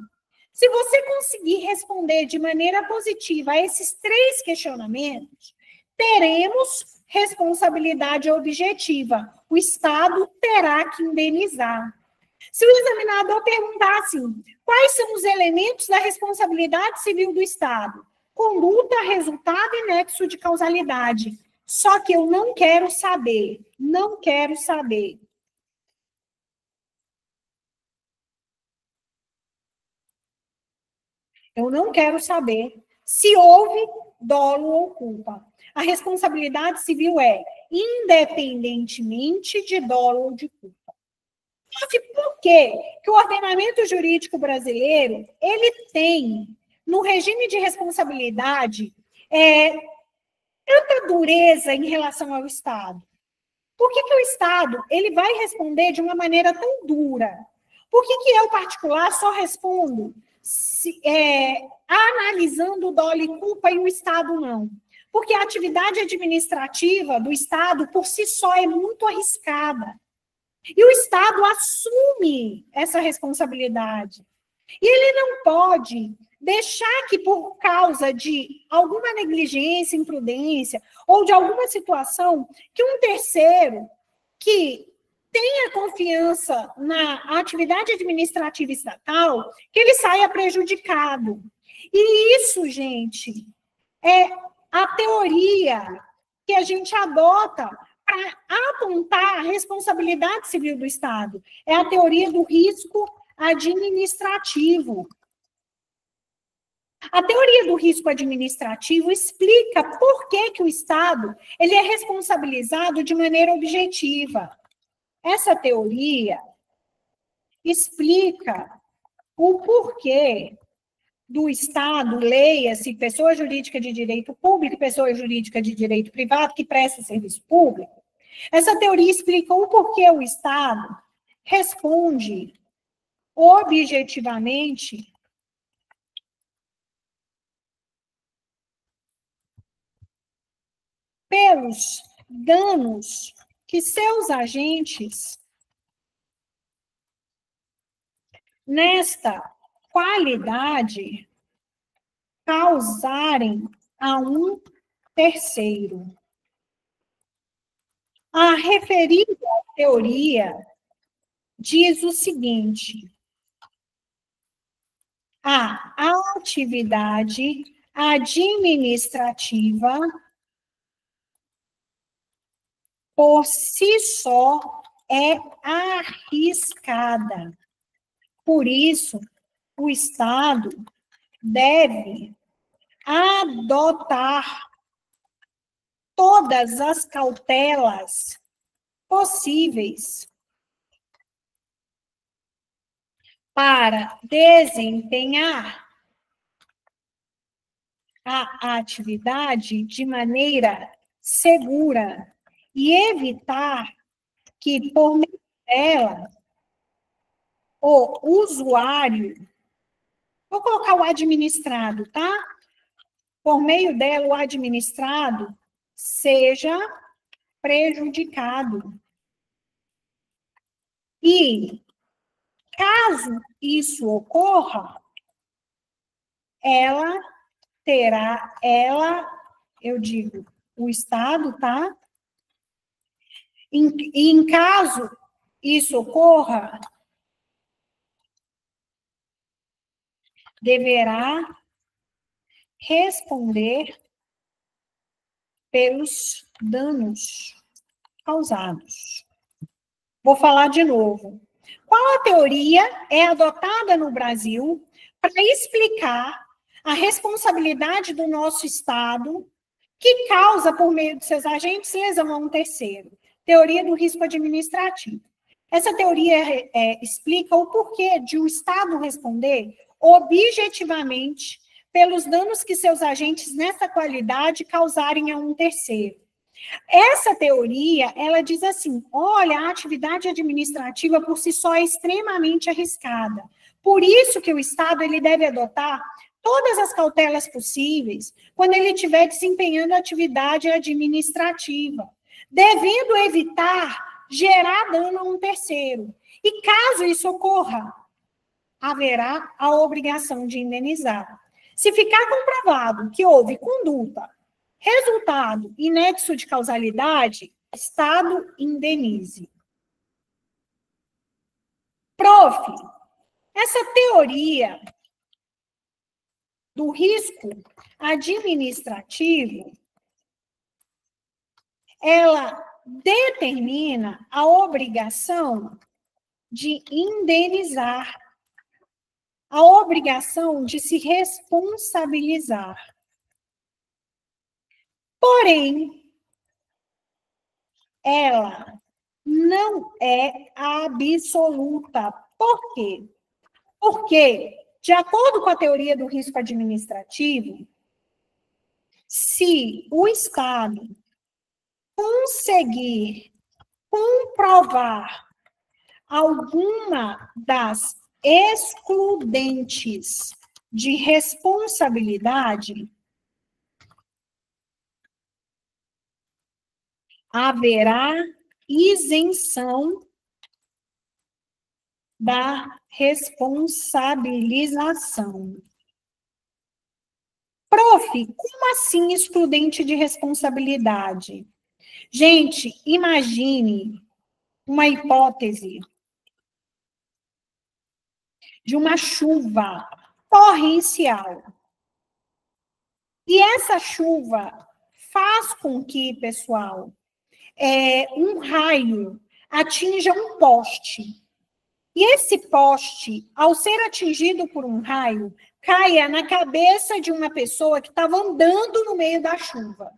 Se você conseguir responder de maneira positiva a esses 3 questionamentos, teremos responsabilidade objetiva. O Estado terá que indenizar. Se o examinador perguntar assim, quais são os elementos da responsabilidade civil do Estado? Conduta, resultado e nexo de causalidade. Só que eu não quero saber, não quero saber. Eu não quero saber se houve dolo ou culpa. A responsabilidade civil é independentemente de dolo ou de culpa. Por quê? Que o ordenamento jurídico brasileiro, ele tem, no regime de responsabilidade, tanta dureza em relação ao Estado. Por que o Estado ele vai responder de uma maneira tão dura? Por que eu, particular, só respondo analisando o dolo e culpa e o Estado não? Porque a atividade administrativa do Estado, por si só, é muito arriscada. E o Estado assume essa responsabilidade. E ele não pode deixar que, por causa de alguma negligência, imprudência, ou de alguma situação, que um terceiro que tenha confiança na atividade administrativa estatal, que ele saia prejudicado. E isso, gente, é a teoria que a gente adota para apontar a responsabilidade civil do Estado. É a teoria do risco administrativo. A teoria do risco administrativo explica por que o Estado ele é responsabilizado de maneira objetiva. Essa teoria explica o porquê do Estado, leia-se pessoa jurídica de direito público, pessoa jurídica de direito privado que presta serviço público. Essa teoria explica o porquê o Estado responde objetivamente pelos danos que seus agentes, nesta qualidade, causarem a um terceiro. A referida teoria diz o seguinte: a atividade administrativa por si só é arriscada. Por isso, o Estado deve adotar todas as cautelas possíveis para desempenhar a atividade de maneira segura e evitar que, por meio dela, o usuário, vou colocar o administrado, tá? Por meio dela, o administrado seja prejudicado. E, caso isso ocorra, eu digo, o Estado, tá? Em caso isso ocorra, deverá responder pelos danos causados. Vou falar de novo. Qual a teoria é adotada no Brasil para explicar a responsabilidade do nosso Estado que causa, por meio de seus agentes, lesão a um terceiro? Teoria do risco administrativo. Essa teoria explica o porquê de o Estado responder objetivamente pelos danos que seus agentes nessa qualidade causarem a um terceiro. Essa teoria, ela diz assim, olha, a atividade administrativa por si só é extremamente arriscada. Por isso que o Estado ele deve adotar todas as cautelas possíveis quando ele estiver desempenhando a atividade administrativa, devendo evitar gerar dano a um terceiro. E caso isso ocorra, haverá a obrigação de indenizar. Se ficar comprovado que houve conduta, resultado e nexo de causalidade, Estado indenize. Prof, essa teoria do risco administrativo, ela determina a obrigação de indenizar, a obrigação de se responsabilizar. Porém, ela não é absoluta. Por quê? Porque, de acordo com a teoria do risco administrativo, se o Estado conseguir comprovar alguma das excludentes de responsabilidade, haverá isenção da responsabilização. Prof, como assim excludente de responsabilidade? Gente, imagine uma hipótese de uma chuva torrencial. E essa chuva faz com que, pessoal, um raio atinja um poste. E esse poste, ao ser atingido por um raio, caia na cabeça de uma pessoa que estava andando no meio da chuva.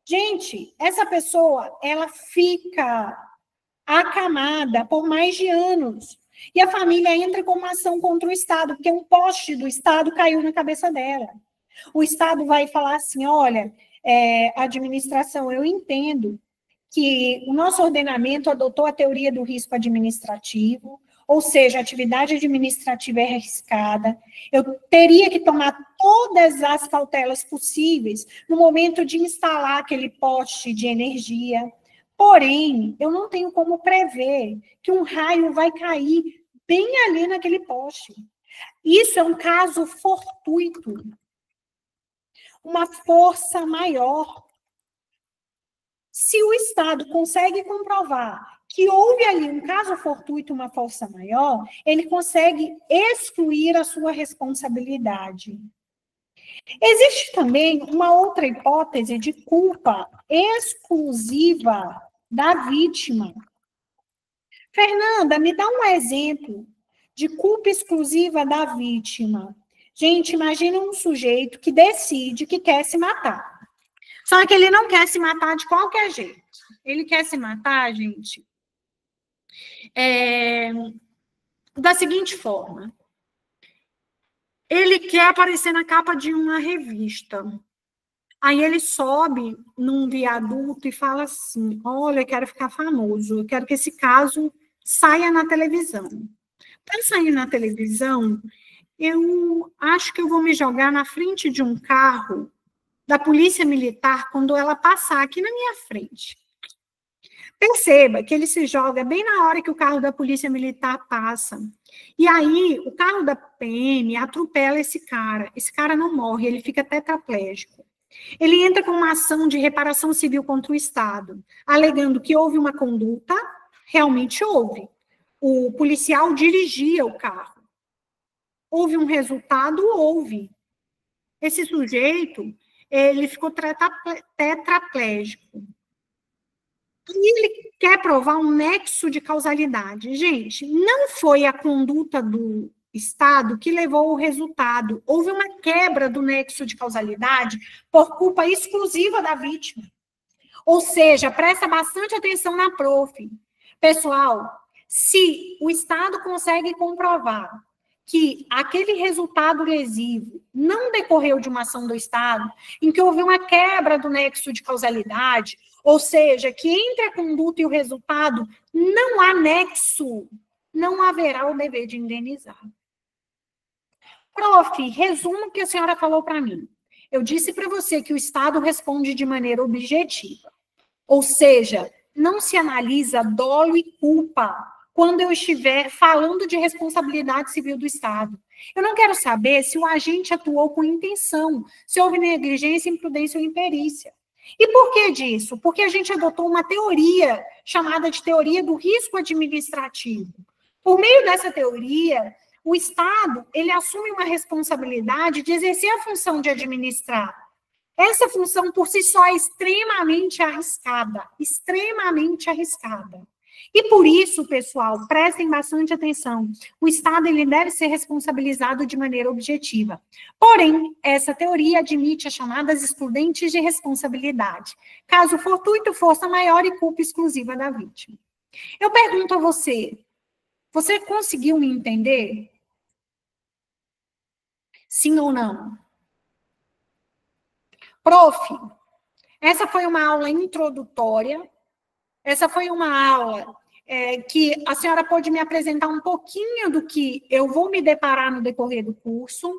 Gente, essa pessoa, ela fica acamada por mais de anos. E a família entra com uma ação contra o Estado, porque um poste do Estado caiu na cabeça dela. O Estado vai falar assim, olha, administração, eu entendo que o nosso ordenamento adotou a teoria do risco administrativo, ou seja, a atividade administrativa é arriscada, eu teria que tomar todas as cautelas possíveis no momento de instalar aquele poste de energia, porém, eu não tenho como prever que um raio vai cair bem ali naquele poste. Isso é um caso fortuito. uma força maior. Se o Estado consegue comprovar que houve ali um caso fortuito, uma força maior, ele consegue excluir a sua responsabilidade. Existe também uma outra hipótese de culpa exclusiva da vítima. Fernanda, me dá um exemplo de culpa exclusiva da vítima. Gente, imagina um sujeito que decide que quer se matar. Só que ele não quer se matar de qualquer jeito. Ele quer se matar, gente, da seguinte forma. Ele quer aparecer na capa de uma revista. Aí ele sobe num viaduto e fala assim, olha, eu quero ficar famoso, eu quero que esse caso saia na televisão. Para sair na televisão, eu acho que eu vou me jogar na frente de um carro da Polícia Militar quando ela passar aqui na minha frente. Perceba que ele se joga bem na hora que o carro da Polícia Militar passa. E aí, o carro da PM atropela esse cara não morre, ele fica tetraplégico. Ele entra com uma ação de reparação civil contra o Estado, alegando que houve uma conduta, realmente houve. O policial dirigia o carro. Houve um resultado? Houve. Esse sujeito, ele ficou tetraplégico. E ele quer provar um nexo de causalidade. Gente, não foi a conduta do Estado que levou ao resultado. Houve uma quebra do nexo de causalidade por culpa exclusiva da vítima. Ou seja, presta bastante atenção na prof. Pessoal, se o Estado consegue comprovar que aquele resultado lesivo não decorreu de uma ação do Estado, em que houve uma quebra do nexo de causalidade, ou seja, que entre a conduta e o resultado não há nexo, não haverá o dever de indenizar. Prof, resumo o que a senhora falou para mim. Eu disse para você que o Estado responde de maneira objetiva. Ou seja, não se analisa dolo e culpa quando eu estiver falando de responsabilidade civil do Estado. Eu não quero saber se o agente atuou com intenção, se houve negligência, imprudência ou imperícia. E por que disso? Porque a gente adotou uma teoria chamada de teoria do risco administrativo. Por meio dessa teoria, o Estado, ele assume uma responsabilidade de exercer a função de administrar. Essa função, por si só, é extremamente arriscada, extremamente arriscada. E por isso, pessoal, prestem bastante atenção, o Estado ele deve ser responsabilizado de maneira objetiva. Porém, essa teoria admite as chamadas excludentes de responsabilidade, caso fortuito, força maior e culpa exclusiva da vítima. Eu pergunto a você, você conseguiu me entender? Sim ou não? Prof, essa foi uma aula introdutória, essa foi uma aula que a senhora pode me apresentar um pouquinho do que eu vou me deparar no decorrer do curso,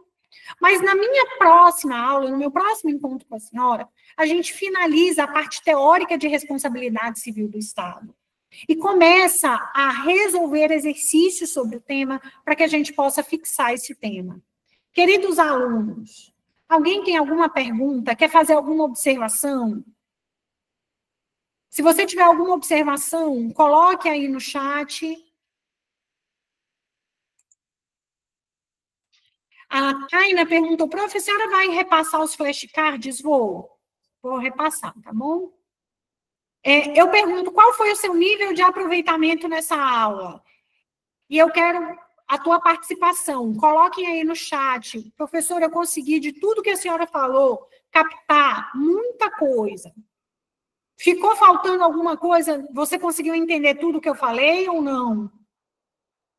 mas na minha próxima aula, no meu próximo encontro com a senhora, a gente finaliza a parte teórica de responsabilidade civil do Estado e começa a resolver exercícios sobre o tema para que a gente possa fixar esse tema. Queridos alunos, alguém tem alguma pergunta? Quer fazer alguma observação? Se você tiver alguma observação, coloque aí no chat. A Taina perguntou, professora, vai repassar os flashcards? Vou repassar, tá bom? Eu pergunto, qual foi o seu nível de aproveitamento nessa aula? E eu quero a tua participação. Coloquem aí no chat. Professora, eu consegui, de tudo que a senhora falou, captar muita coisa. Ficou faltando alguma coisa? Você conseguiu entender tudo que eu falei ou não?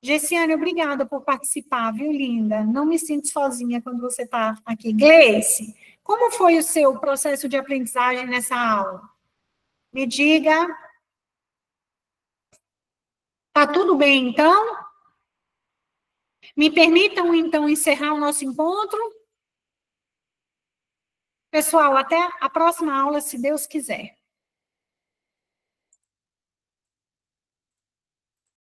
Gessiane, obrigada por participar, viu, linda? Não me sinto sozinha quando você está aqui. Gleice, como foi o seu processo de aprendizagem nessa aula? Me diga. Tá tudo bem, então? Me permitam, então, encerrar o nosso encontro? Pessoal, até a próxima aula, se Deus quiser.